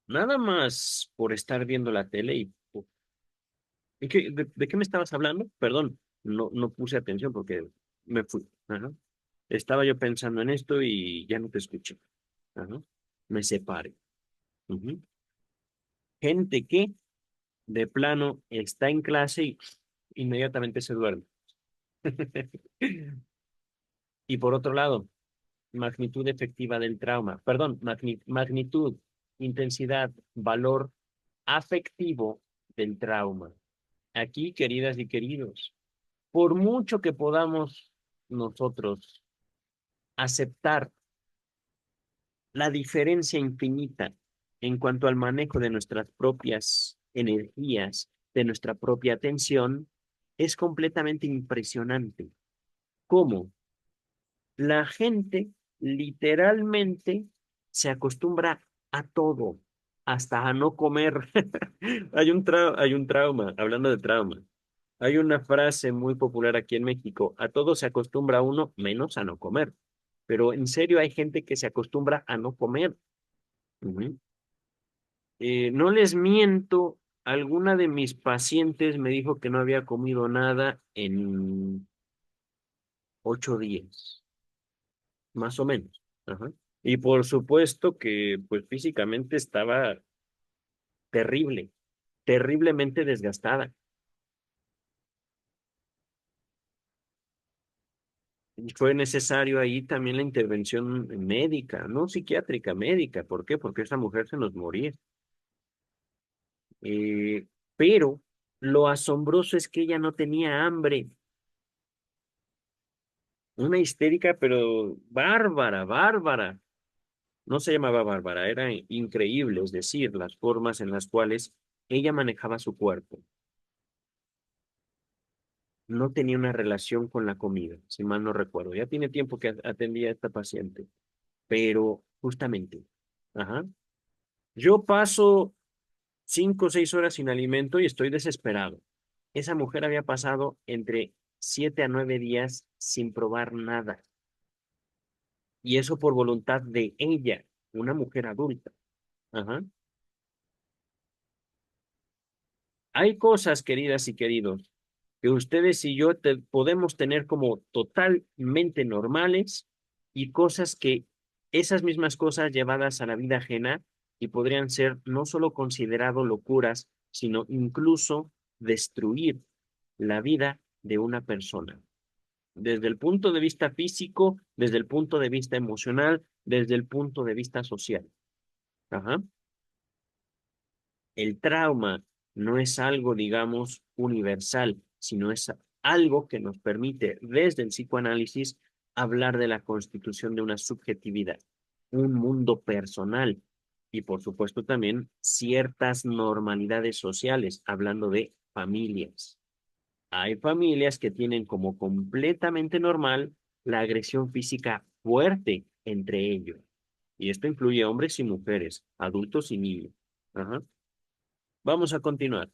nada más por estar viendo la tele y ¿de qué me estabas hablando? Perdón, no puse atención porque me fui. Ajá. Estaba yo pensando en esto y ya no te escuché. Ajá. Me separé. Ujú. Gente que de plano está en clase y inmediatamente se duerme. Y por otro lado, magnitud efectiva del trauma. Perdón, magnitud, intensidad, valor afectivo del trauma. Aquí, queridas y queridos, por mucho que podamos nosotros aceptar la diferencia infinita en cuanto al manejo de nuestras propias energías, de nuestra propia atención, es completamente impresionante cómo la gente literalmente se acostumbra a todo, hasta a no comer. Hay un trauma, hablando de trauma. Hay una frase muy popular aquí en México, a todo se acostumbra uno menos a no comer. Pero en serio hay gente que se acostumbra a no comer. Ujú. No les miento, alguna de mis pacientes me dijo que no había comido nada en 8 días, más o menos. Ajá. Y por supuesto que pues físicamente estaba terrible, terriblemente desgastada. Y fue necesario ahí también la intervención médica, no psiquiátrica, médica. ¿Por qué? Porque esa mujer se nos moría. Eh, pero lo asombroso es que ella no tenía hambre. Una histérica, pero bárbara, bárbara. No se llamaba bárbara, era increíble, es decir, las formas en las cuales ella manejaba su cuerpo. No tenía una relación con la comida, si mal no recuerdo. Ya tiene tiempo que atendía a esta paciente, pero justamente, ajá. Yo paso 5 o 6 horas sin alimento y estoy desesperado. Esa mujer había pasado entre 7 a 9 días sin probar nada. Y eso por voluntad de ella, una mujer adulta. Ajá. Hay cosas, queridas y queridos, que ustedes y yo podemos tener como totalmente normales y cosas que esas mismas cosas llevadas a la vida ajena y podrían ser no solo considerado locuras, sino incluso destruir la vida de una persona. Desde el punto de vista físico, desde el punto de vista emocional, desde el punto de vista social. Ajá. El trauma no es algo, digamos, universal, sino es algo que nos permite desde el psicoanálisis hablar de la constitución de una subjetividad, un mundo personal y por supuesto también ciertas normalidades sociales, hablando de familias. Hay familias que tienen como completamente normal la agresión física fuerte entre ellos. Y esto incluye hombres y mujeres, adultos y niños. Ajá. Vamos a continuar.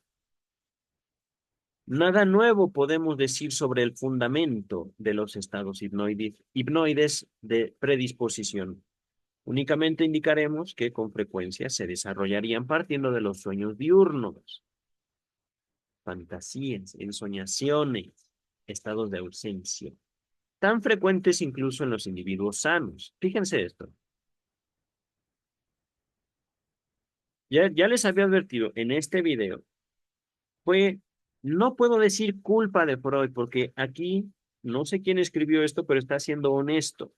Nada nuevo podemos decir sobre el fundamento de los estados hipnoides de predisposición. Únicamente indicaremos que con frecuencia se desarrollarían partiendo de los sueños diurnos, fantasías, ensoñaciones, estados de ausencia. tan frecuentes incluso en los individuos sanos. Fíjense esto. Ya les había advertido en este video, no puedo decir culpa de Freud, porque aquí no sé quién escribió esto, pero está siendo honesto.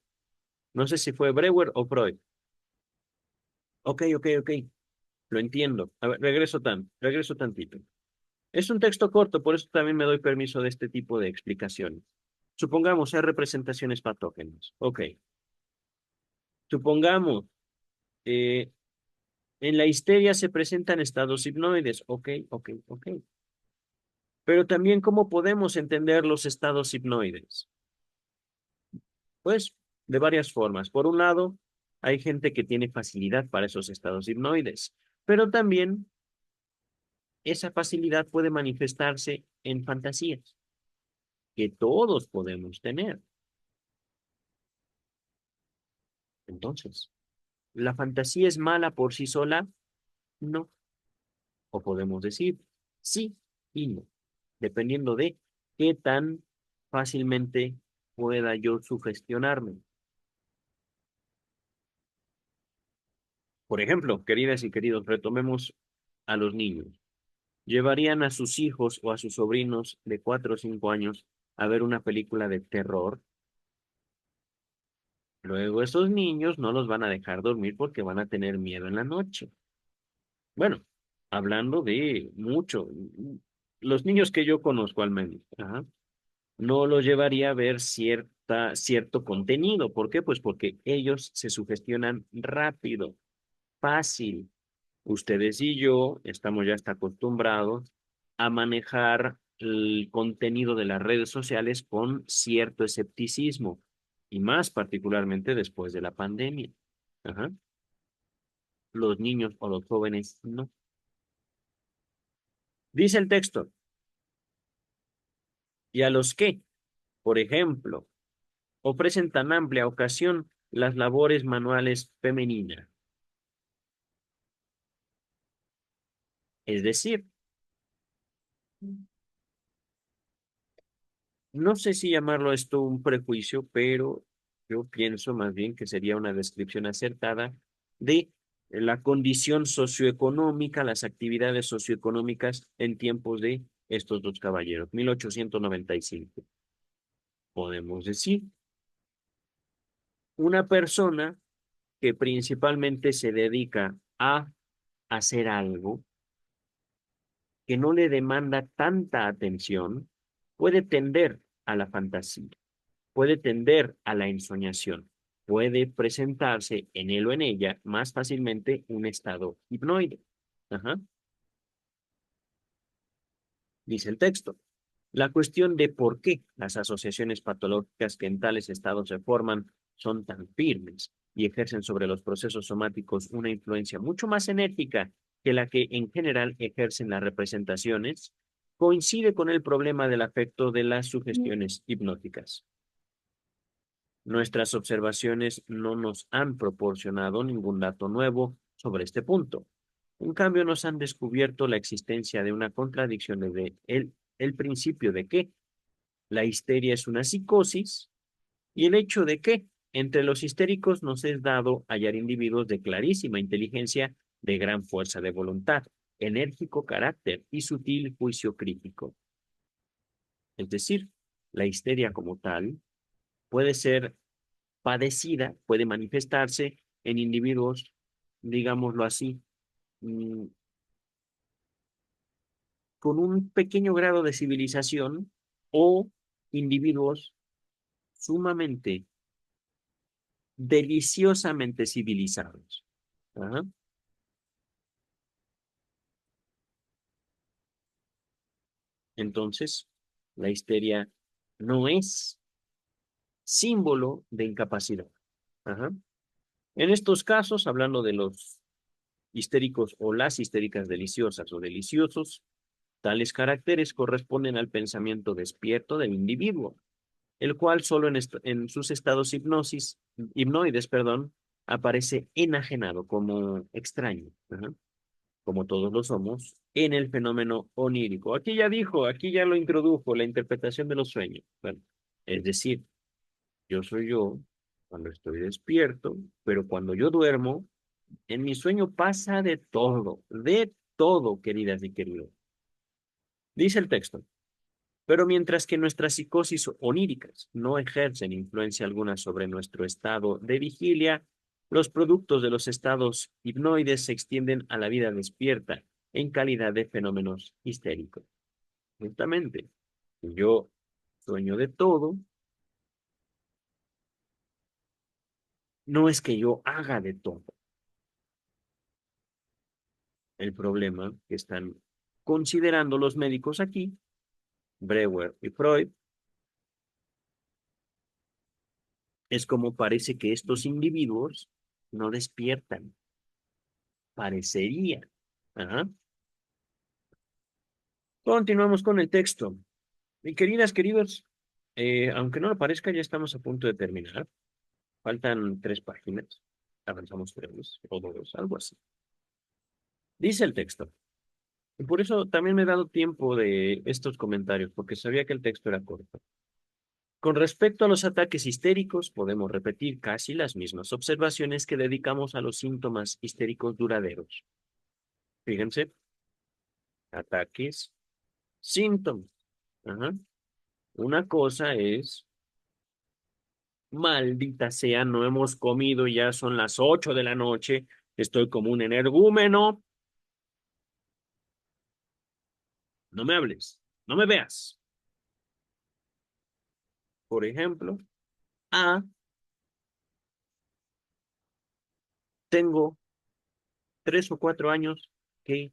No sé si fue Breuer o Freud. Ok. Lo entiendo. A ver, regreso tantito. Es un texto corto, por eso también me doy permiso de este tipo de explicaciones. Supongamos hay representaciones patógenas. Ok. Supongamos, eh, en la histeria se presentan estados hipnoides. Ok. Pero también, ¿cómo podemos entender los estados hipnoides? Pues de varias formas. Por un lado, hay gente que tiene facilidad para esos estados hipnoides, pero también esa facilidad puede manifestarse en fantasías que todos podemos tener. Entonces, ¿la fantasía es mala por sí sola? No. O podemos decir sí y no, dependiendo de qué tan fácilmente pueda yo sugestionarme. Por ejemplo, queridas y queridos, retomemos a los niños. ¿Llevarían a sus hijos o a sus sobrinos de 4 o 5 años a ver una película de terror? Luego esos niños no los van a dejar dormir porque van a tener miedo en la noche. Bueno, hablando de mucho, los niños que yo conozco al menos, ajá, no los llevaría a ver cierto contenido. ¿Por qué? Pues porque ellos se sugestionan rápido, fácil. Ustedes y yo estamos ya hasta acostumbrados a manejar el contenido de las redes sociales con cierto escepticismo, y más particularmente después de la pandemia. Ajá. Los niños o los jóvenes no. Dice el texto, y a los que, por ejemplo, ofrecen tan amplia ocasión las labores manuales femeninas. Es decir, no sé si llamarlo esto un prejuicio, pero yo pienso más bien que sería una descripción acertada de la condición socioeconómica, las actividades socioeconómicas en tiempos de estos dos caballeros, 1895. Podemos decir, una persona que principalmente se dedica a hacer algo que no le demanda tanta atención, puede tender a la fantasía, puede tender a la ensoñación, puede presentarse en él o en ella más fácilmente un estado hipnoide. Ajá, dice el texto. La cuestión de por qué las asociaciones patológicas que en tales estados se forman son tan firmes y ejercen sobre los procesos somáticos una influencia mucho más enérgica que la que en general ejercen las representaciones, coincide con el problema del afecto de las sugestiones hipnóticas. Nuestras observaciones no nos han proporcionado ningún dato nuevo sobre este punto. En cambio, nos han descubierto la existencia de una contradicción de el principio de que la histeria es una psicosis y el hecho de que entre los histéricos nos es dado hallar individuos de clarísima inteligencia, de gran fuerza de voluntad, enérgico carácter y sutil juicio crítico. Es decir, la histeria como tal puede ser padecida, puede manifestarse en individuos, digámoslo así, mm, con un pequeño grado de civilización o individuos sumamente, deliciosamente civilizados. Ajá. Entonces, la histeria no es símbolo de incapacidad. Ajá. En estos casos, hablando de los histéricos o las histéricas deliciosas o deliciosos, tales caracteres corresponden al pensamiento despierto del individuo, el cual solo en sus estados hipnoides, perdón, aparece enajenado como extraño, ajá, como todos lo somos, en el fenómeno onírico. Aquí ya dijo, aquí ya lo introdujo, la interpretación de los sueños. Bueno, es decir, Yo soy yo cuando estoy despierto, pero cuando yo duermo, en mi sueño pasa de todo, queridas y queridos. Dice el texto. Pero mientras que nuestras psicosis oníricas no ejercen influencia alguna sobre nuestro estado de vigilia, los productos de los estados hipnoides se extienden a la vida despierta en calidad de fenómenos histéricos. Justamente, yo sueño de todo, no es que yo haga de todo. El problema que están considerando los médicos aquí, Breuer y Freud, es como parece que estos individuos no despiertan. Parecería. Ajá. Continuamos con el texto. Y queridas, queridos, aunque no lo parezca, ya estamos a punto de terminar. Faltan 3 páginas. Avanzamos 3 o 2, algo así. Dice el texto. Y por eso también me he dado tiempo de estos comentarios, porque sabía que el texto era corto. Con respecto a los ataques histéricos, podemos repetir casi las mismas observaciones que dedicamos a los síntomas histéricos duraderos. Fíjense, ataques, síntomas. Ajá. Una cosa es, maldita sea, no hemos comido, ya son las 8 de la noche, estoy como un energúmeno. No me hables, no me veas. Por ejemplo, tengo 3 o 4 años que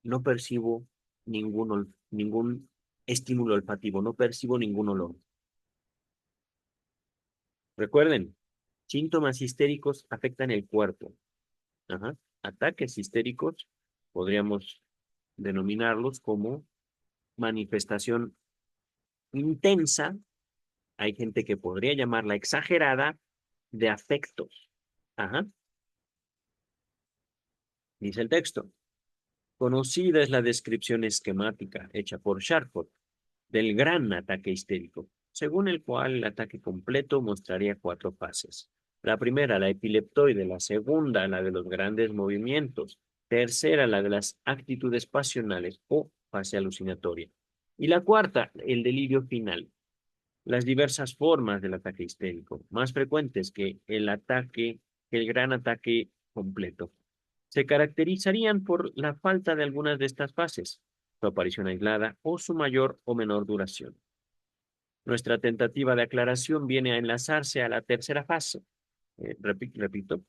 no percibo ningún estímulo olfativo, no percibo ningún olor. Recuerden, síntomas histéricos afectan el cuerpo. Ajá. Ataques histéricos podríamos denominarlos como manifestación intensa, hay gente que podría llamarla exagerada, de afectos. Ajá. Dice el texto. Conocida es la descripción esquemática hecha por Sharpot del gran ataque histérico, según el cual el ataque completo mostraría 4 fases. La primera, la epileptoide; la segunda, la de los grandes movimientos; tercera, la de las actitudes pasionales o fase alucinatoria; y la cuarta, el delirio final. Las diversas formas del ataque histérico, más frecuentes que el gran ataque completo, se caracterizarían por la falta de algunas de estas fases, su aparición aislada o su mayor o menor duración. Nuestra tentativa de aclaración viene a enlazarse a la tercera fase. Repito,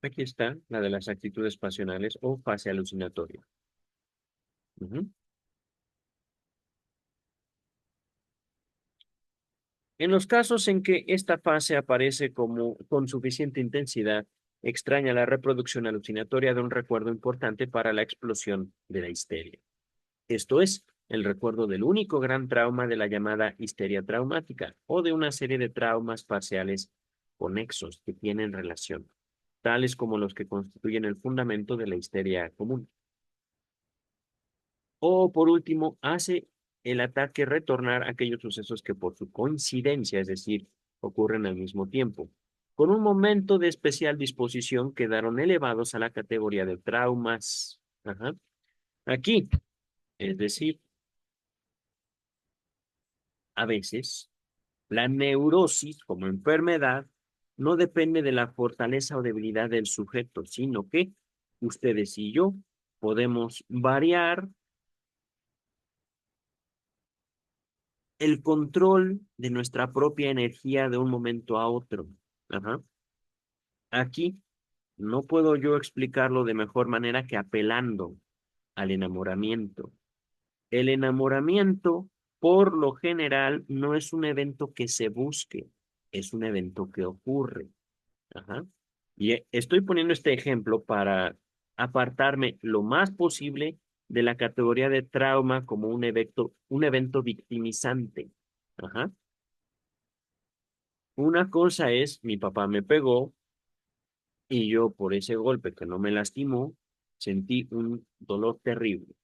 aquí está la de las actitudes pasionales o fase alucinatoria. Ujú. En los casos en que esta fase aparece con suficiente intensidad, extraña la reproducción alucinatoria de un recuerdo importante para la explosión de la histeria. Esto es, el recuerdo del único gran trauma de la llamada histeria traumática o de una serie de traumas parciales conexos que tienen relación, tales como los que constituyen el fundamento de la histeria común. O, por último, hace el ataque retornar aquellos sucesos que por su coincidencia, es decir, ocurren al mismo tiempo, con un momento de especial disposición, quedaron elevados a la categoría de traumas. Ajá. Aquí, es decir, a veces, la neurosis como enfermedad no depende de la fortaleza o debilidad del sujeto, sino que ustedes y yo podemos variar el control de nuestra propia energía de un momento a otro. Ajá. Aquí no puedo yo explicarlo de mejor manera que apelando al enamoramiento. El enamoramiento, por lo general, no es un evento que se busque, es un evento que ocurre. Ajá. Y estoy poniendo este ejemplo para apartarme lo más posible de la categoría de trauma como un evento victimizante. Ajá. Una cosa es, mi papá me pegó y yo por ese golpe que no me lastimó, sentí un dolor terrible.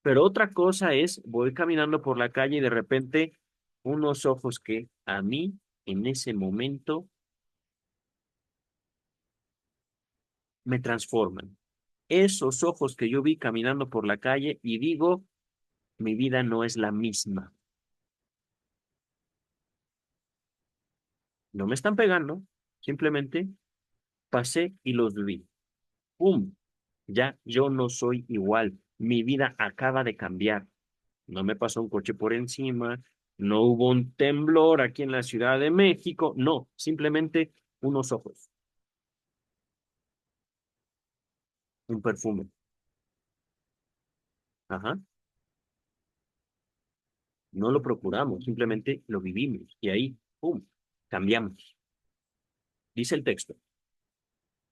Pero otra cosa es, voy caminando por la calle y de repente unos ojos que a mí en ese momento me transforman. Esos ojos que yo vi caminando por la calle y digo, mi vida no es la misma. No me están pegando, simplemente pasé y los vi. ¡Pum! Ya yo no soy igual. Mi vida acaba de cambiar. No me pasó un coche por encima, no hubo un temblor aquí en la Ciudad de México, no, simplemente unos ojos, un perfume. Ajá. No lo procuramos, simplemente lo vivimos y ahí, ¡pum!, cambiamos. Dice el texto.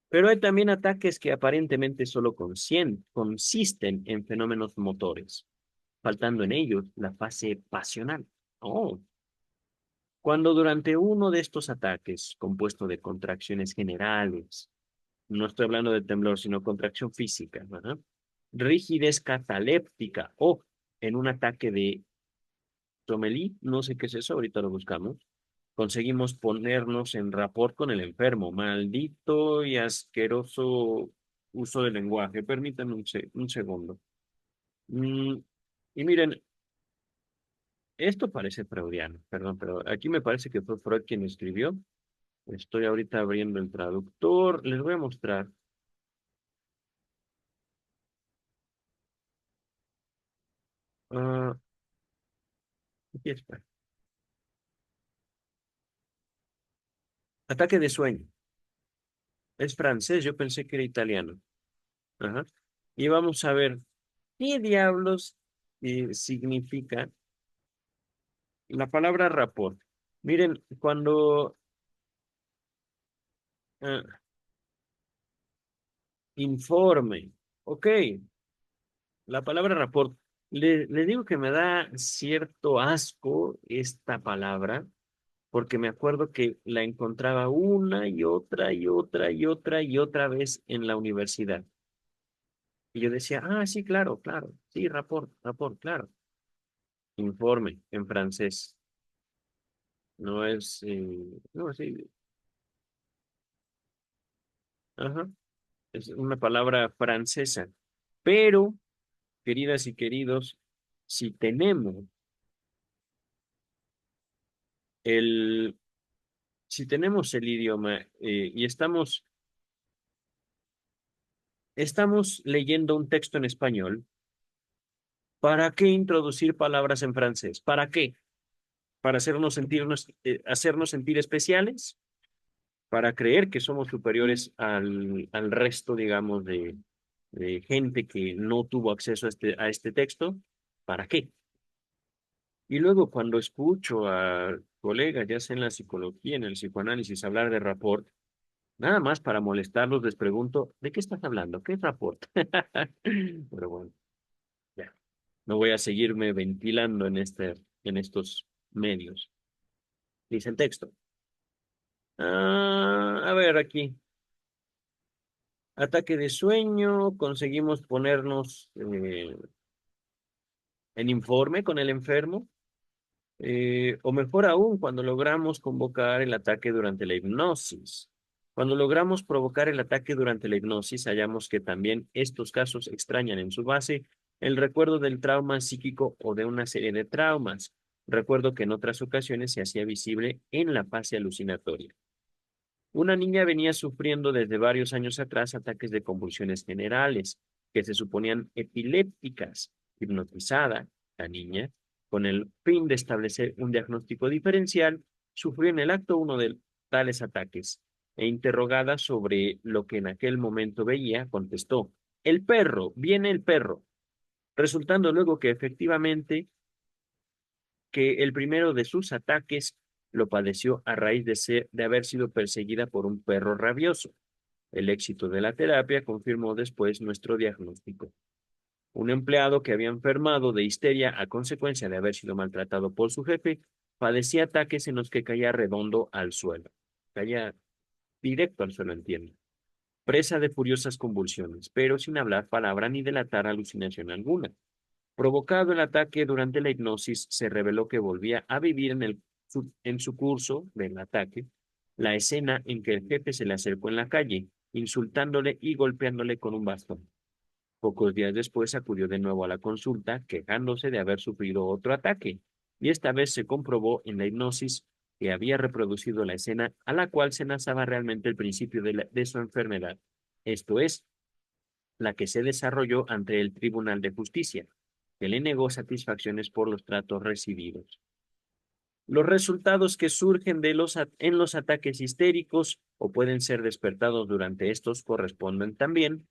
Pero hay también ataques que aparentemente solo consisten en fenómenos motores, faltando en ellos la fase pasional. Oh, cuando durante uno de estos ataques, compuesto de contracciones generales, no estoy hablando de temblor, sino contracción física, ¿verdad? Rigidez cataléptica o en un ataque de Tomelí, no sé qué es eso, ahorita lo buscamos. Conseguimos ponernos en rapport con el enfermo. Maldito y asqueroso uso del lenguaje. Permítanme un segundo. Mm, y miren, esto parece freudiano, perdón, pero aquí me parece que fue Freud quien escribió. Estoy ahorita abriendo el traductor. Les voy a mostrar. Ah, aquí está. Ataque de sueño. Es francés, yo pensé que era italiano. Ajá. Y vamos a ver qué diablos significa la palabra rapport. Miren, cuando ah, informe, ok, la palabra rapport, le digo que me da cierto asco esta palabra, porque me acuerdo que la encontraba una y otra y otra y otra y otra vez en la universidad. Y yo decía, ah, sí, claro, claro, sí, rapport, claro. Informe en francés. No es, no, sí, ajá, es una palabra francesa. Pero, queridas y queridos, si tenemos el, si tenemos el idioma y estamos leyendo un texto en español, ¿para qué introducir palabras en francés? ¿Para qué? ¿Para hacernos sentir especiales? ¿Para creer que somos superiores al resto, digamos, de gente que no tuvo acceso a este texto? ¿Para qué? Y luego cuando escucho a colegas, ya sea en la psicología, en el psicoanálisis, hablar de rapport, nada más para molestarlos, les pregunto, ¿de qué estás hablando? ¿Qué es rapport? Pero bueno, ya. No voy a seguirme ventilando en estos medios. Dice el texto. A ver, aquí. Ataque de sueño, conseguimos ponernos en informe con el enfermo. O mejor aún, cuando logramos convocar el ataque durante la hipnosis. Cuando logramos provocar el ataque durante la hipnosis, hallamos que también estos casos extrañan en su base el recuerdo del trauma psíquico o de una serie de traumas. Recuerdo que en otras ocasiones se hacía visible en la fase alucinatoria. Una niña venía sufriendo desde varios años atrás ataques de convulsiones generales, que se suponían epilépticas. Hipnotizada, la niña, con el fin de establecer un diagnóstico diferencial, sufrió en el acto uno de tales ataques, e interrogada sobre lo que en aquel momento veía, contestó, el perro, viene el perro, resultando luego que efectivamente que el primero de sus ataques lo padeció a raíz de haber sido perseguida por un perro rabioso. El éxito de la terapia confirmó después nuestro diagnóstico. Un empleado que había enfermado de histeria a consecuencia de haber sido maltratado por su jefe padecía ataques en los que caía redondo al suelo. Caía directo al suelo, entiendo. Presa de furiosas convulsiones, pero sin hablar palabra ni delatar alucinación alguna. Provocado el ataque durante la hipnosis, se reveló que volvía a vivir en su curso del ataque la escena en que el jefe se le acercó en la calle, insultándole y golpeándole con un bastón. Pocos días después acudió de nuevo a la consulta, quejándose de haber sufrido otro ataque, y esta vez se comprobó en la hipnosis que había reproducido la escena a la cual se enlazaba realmente el principio de su enfermedad, esto es, la que se desarrolló ante el Tribunal de Justicia, que le negó satisfacciones por los tratos recibidos. Los resultados que surgen en los ataques histéricos o pueden ser despertados durante estos corresponden también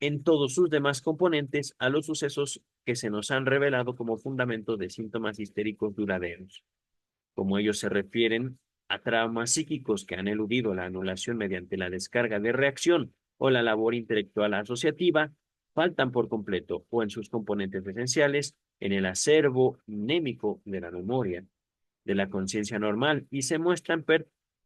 en todos sus demás componentes a los sucesos que se nos han revelado como fundamento de síntomas histéricos duraderos. Como ellos se refieren a traumas psíquicos que han eludido la anulación mediante la descarga de reacción o la labor intelectual asociativa, faltan por completo o en sus componentes esenciales en el acervo mnémico de la memoria, de la conciencia normal y se muestran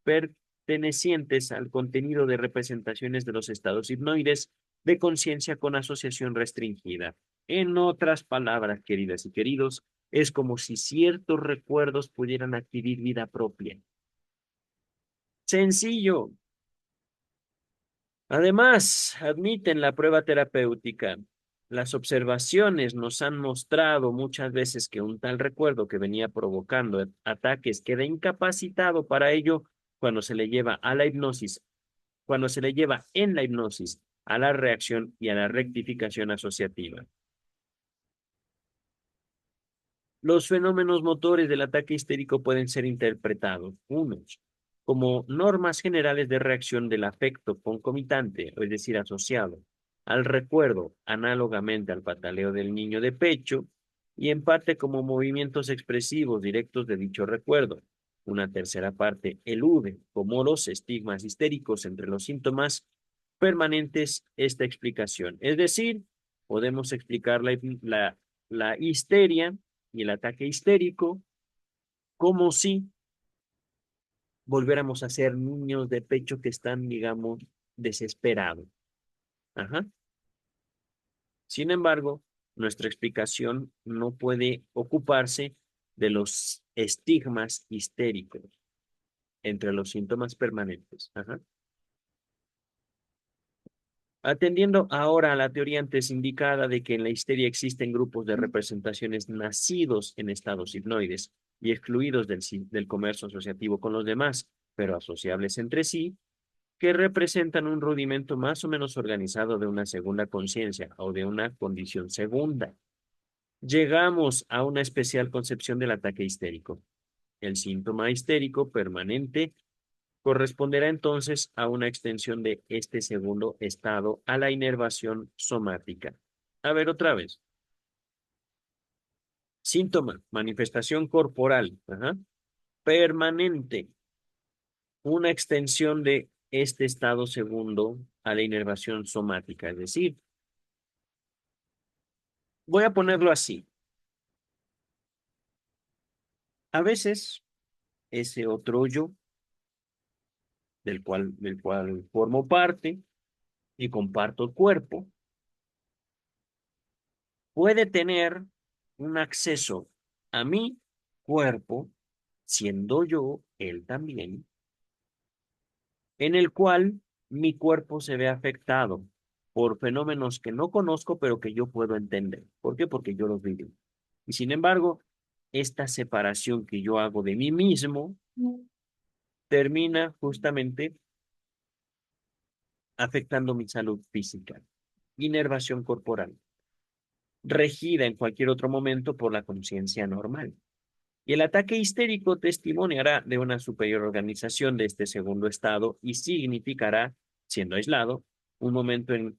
pertenecientes al contenido de representaciones de los estados hipnoides de conciencia con asociación restringida. En otras palabras, queridas y queridos, es como si ciertos recuerdos pudieran adquirir vida propia. Sencillo. Además, admiten la prueba terapéutica. Las observaciones nos han mostrado muchas veces que un tal recuerdo que venía provocando ataques queda incapacitado para ello cuando se le lleva a la hipnosis, cuando se le lleva en la hipnosis a la reacción y a la rectificación asociativa. Los fenómenos motores del ataque histérico pueden ser interpretados, unos, como normas generales de reacción del afecto concomitante, es decir, asociado al recuerdo, análogamente al pataleo del niño de pecho, y en parte como movimientos expresivos directos de dicho recuerdo. Una tercera parte elude, como los estigmas histéricos entre los síntomas permanentes, esta explicación. Es decir, podemos explicar la histeria y el ataque histérico como si volviéramos a ser niños de pecho que están, digamos, desesperados. Ajá. Sin embargo, nuestra explicación no puede ocuparse de los estigmas histéricos entre los síntomas permanentes. Ajá. Atendiendo ahora a la teoría antes indicada de que en la histeria existen grupos de representaciones nacidos en estados hipnoides y excluidos del comercio asociativo con los demás, pero asociables entre sí, que representan un rudimento más o menos organizado de una segunda conciencia o de una condición segunda. Llegamos a una especial concepción del ataque histérico. El síntoma histérico permanente corresponderá entonces a una extensión de este segundo estado a la inervación somática. A ver otra vez. Síntoma, manifestación corporal, permanente, una extensión de este estado segundo a la inervación somática. Es decir, voy a ponerlo así. A veces, ese otro yo, del cual formo parte y comparto el cuerpo, puede tener un acceso a mi cuerpo, siendo yo él también, en el cual mi cuerpo se ve afectado por fenómenos que no conozco, pero que yo puedo entender. ¿Por qué? Porque yo los vivo. Y sin embargo, esta separación que yo hago de mí mismo termina justamente afectando mi salud física, inervación corporal, regida en cualquier otro momento por la conciencia normal. Y el ataque histérico testimoniará de una superior organización de este segundo estado y significará, siendo aislado, un momento en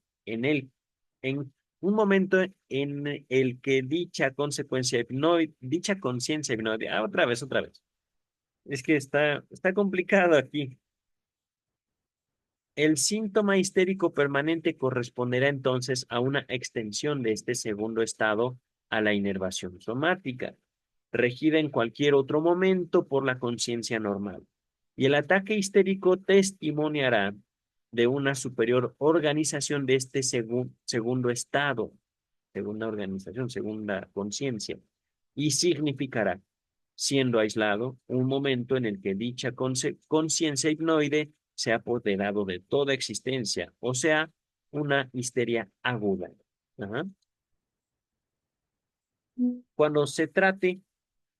un momento en el que dicha conciencia hipnoide, otra vez. Es que está complicado aquí. El síntoma histérico permanente corresponderá entonces a una extensión de este segundo estado a la inervación somática, regida en cualquier otro momento por la conciencia normal. Y el ataque histérico testimoniará de una superior organización de este segundo estado, segunda organización, segunda conciencia, y significará, siendo aislado, un momento en el que dicha conciencia hipnoide se ha apoderado de toda existencia, o sea, una histeria aguda. Ajá. Cuando se trate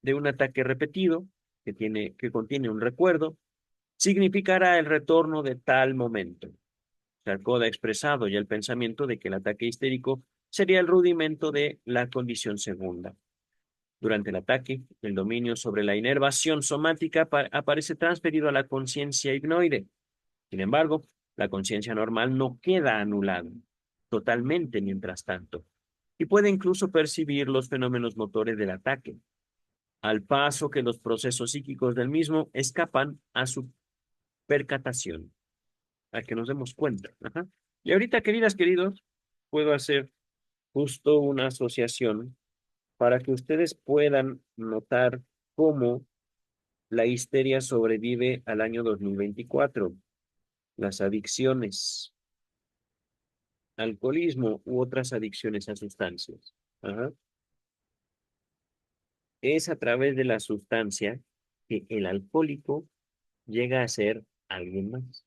de un ataque repetido, que contiene un recuerdo, significará el retorno de tal momento. Sarkozy ha expresado ya el pensamiento de que el ataque histérico sería el rudimento de la condición segunda. Durante el ataque, el dominio sobre la inervación somática aparece transferido a la conciencia hipnoide. Sin embargo, la conciencia normal no queda anulada totalmente mientras tanto, y puede incluso percibir los fenómenos motores del ataque, al paso que los procesos psíquicos del mismo escapan a su percatación, a que nos demos cuenta. Ajá. Y ahorita, queridas, queridos, puedo hacer justo una asociación para que ustedes puedan notar cómo la histeria sobrevive al año 2024. Las adicciones, alcoholismo u otras adicciones a sustancias. Ajá. Es a través de la sustancia que el alcohólico llega a ser alguien más.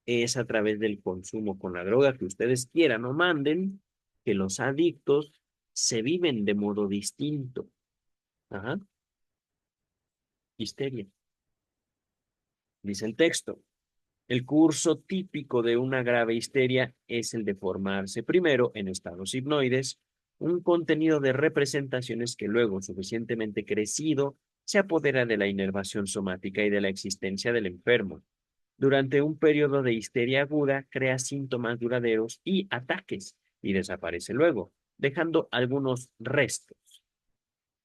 Es a través del consumo con la droga que ustedes quieran o manden que los adictos se viven de modo distinto. Ajá. Histeria. Dice el texto. El curso típico de una grave histeria es el de formarse primero en estados hipnoides un contenido de representaciones que luego, suficientemente crecido, se apodera de la inervación somática y de la existencia del enfermo. Durante un periodo de histeria aguda, crea síntomas duraderos y ataques y desaparece luego, dejando algunos restos.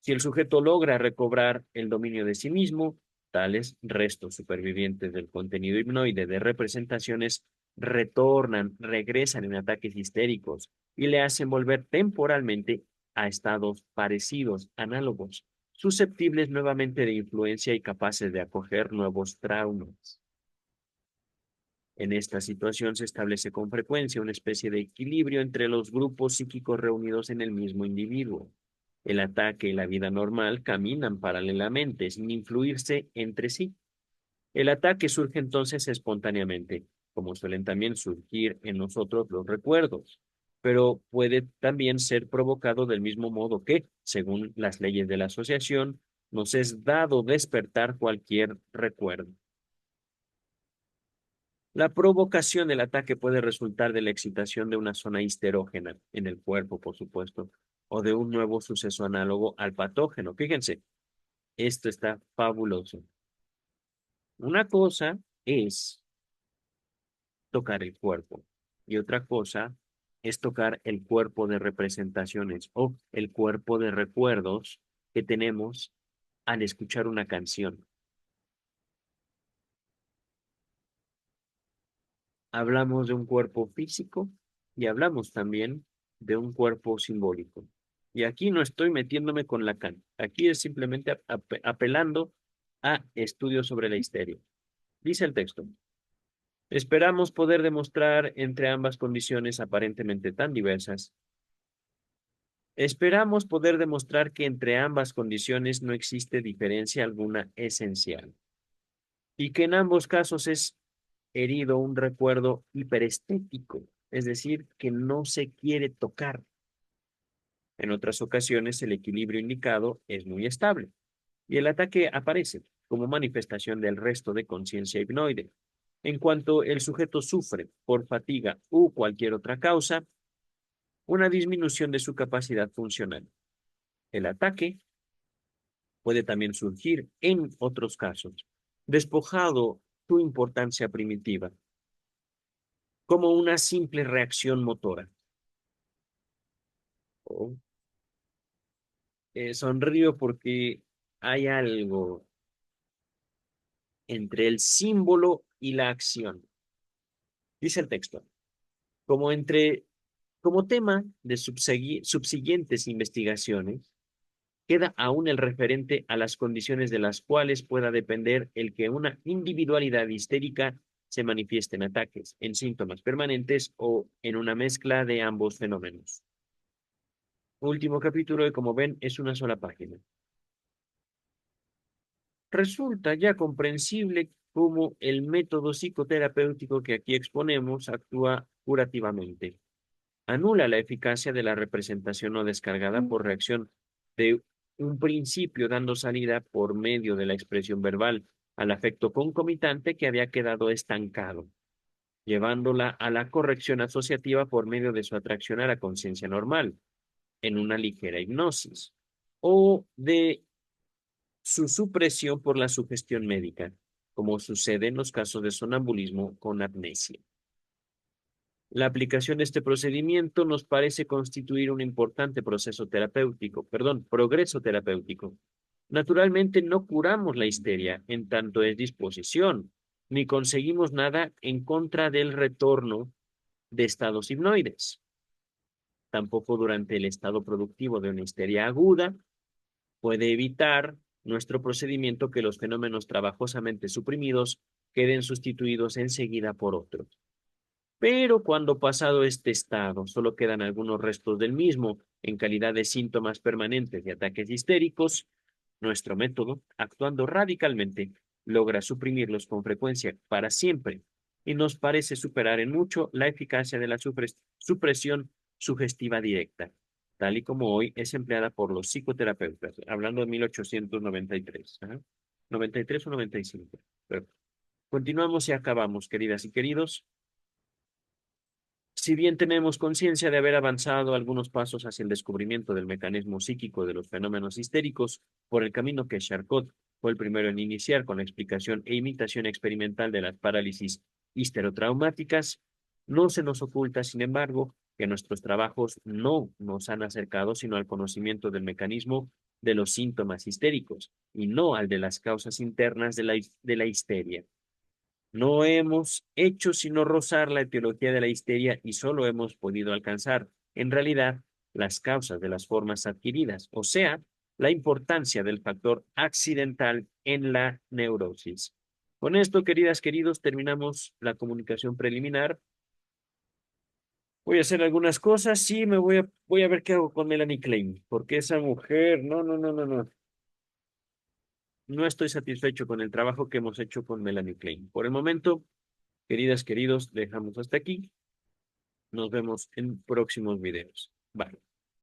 Si el sujeto logra recobrar el dominio de sí mismo, tales restos supervivientes del contenido hipnoide de representaciones regresan en ataques histéricos y le hacen volver temporalmente a estados parecidos, análogos, susceptibles nuevamente de influencia y capaces de acoger nuevos traumas. En esta situación se establece con frecuencia una especie de equilibrio entre los grupos psíquicos reunidos en el mismo individuo. El ataque y la vida normal caminan paralelamente, sin influirse entre sí. El ataque surge entonces espontáneamente, como suelen también surgir en nosotros los recuerdos, pero puede también ser provocado del mismo modo que, según las leyes de la asociación, nos es dado despertar cualquier recuerdo. La provocación del ataque puede resultar de la excitación de una zona histerógena en el cuerpo, por supuesto, o de un nuevo suceso análogo al patógeno. Fíjense, esto está fabuloso. Una cosa es tocar el cuerpo y otra cosa es tocar el cuerpo de representaciones o el cuerpo de recuerdos que tenemos al escuchar una canción. Hablamos de un cuerpo físico y hablamos también de un cuerpo simbólico. Y aquí no estoy metiéndome con Lacan. Aquí es simplemente apelando a estudios sobre la histeria. Dice el texto. Esperamos poder demostrar entre ambas condiciones aparentemente tan diversas. Esperamos poder demostrar que entre ambas condiciones no existe diferencia alguna esencial y que en ambos casos es herido un recuerdo hiperestético, es decir, que no se quiere tocar. En otras ocasiones el equilibrio indicado es muy estable y el ataque aparece como manifestación del resto de conciencia hipnoide. En cuanto el sujeto sufre por fatiga u cualquier otra causa, una disminución de su capacidad funcional. El ataque puede también surgir en otros casos, despojado su importancia primitiva, como una simple reacción motora. Oh, sonrío porque hay algo entre el símbolo y la acción. Dice el texto, como entre, como tema de subsiguientes investigaciones, queda aún el referente a las condiciones de las cuales pueda depender el que una individualidad histérica se manifieste en ataques, en síntomas permanentes o en una mezcla de ambos fenómenos. último capítulo y como ven es una sola página. Resulta ya comprensible cómo el método psicoterapéutico que aquí exponemos actúa curativamente. Anula la eficacia de la representación no descargada por reacción de un principio dando salida por medio de la expresión verbal al afecto concomitante que había quedado estancado, llevándola a la corrección asociativa por medio de su atracción a la conciencia normal, en una ligera hipnosis, o de su supresión por la sugestión médica, como sucede en los casos de sonambulismo con amnesia. La aplicación de este procedimiento nos parece constituir un importante progreso terapéutico. Naturalmente no curamos la histeria en tanto es disposición, ni conseguimos nada en contra del retorno de estados hipnoides. Tampoco durante el estado productivo de una histeria aguda puede evitar nuestro procedimiento que los fenómenos trabajosamente suprimidos queden sustituidos enseguida por otros. Pero cuando pasado este estado solo quedan algunos restos del mismo en calidad de síntomas permanentes de ataques histéricos, nuestro método, actuando radicalmente, logra suprimirlos con frecuencia para siempre y nos parece superar en mucho la eficacia de la supresión sugestiva directa, tal y como hoy es empleada por los psicoterapeutas, hablando de 1893. ¿Ah? 93 o 95. Pero continuamos y acabamos, queridas y queridos. Si bien tenemos conciencia de haber avanzado algunos pasos hacia el descubrimiento del mecanismo psíquico de los fenómenos histéricos, por el camino que Charcot fue el primero en iniciar con la explicación e imitación experimental de las parálisis histerotraumáticas, no se nos oculta, sin embargo, que nuestros trabajos no nos han acercado sino al conocimiento del mecanismo de los síntomas histéricos y no al de las causas internas de la histeria. No hemos hecho sino rozar la etiología de la histeria y solo hemos podido alcanzar, en realidad, las causas de las formas adquiridas, o sea, la importancia del factor accidental en la neurosis. Con esto, queridas, queridos, terminamos la comunicación preliminar. Voy a hacer algunas cosas, sí, voy a ver qué hago con Melanie Klein, porque esa mujer, no. No estoy satisfecho con el trabajo que hemos hecho con Melanie Klein. Por el momento, queridas, queridos, dejamos hasta aquí. Nos vemos en próximos videos. Bye.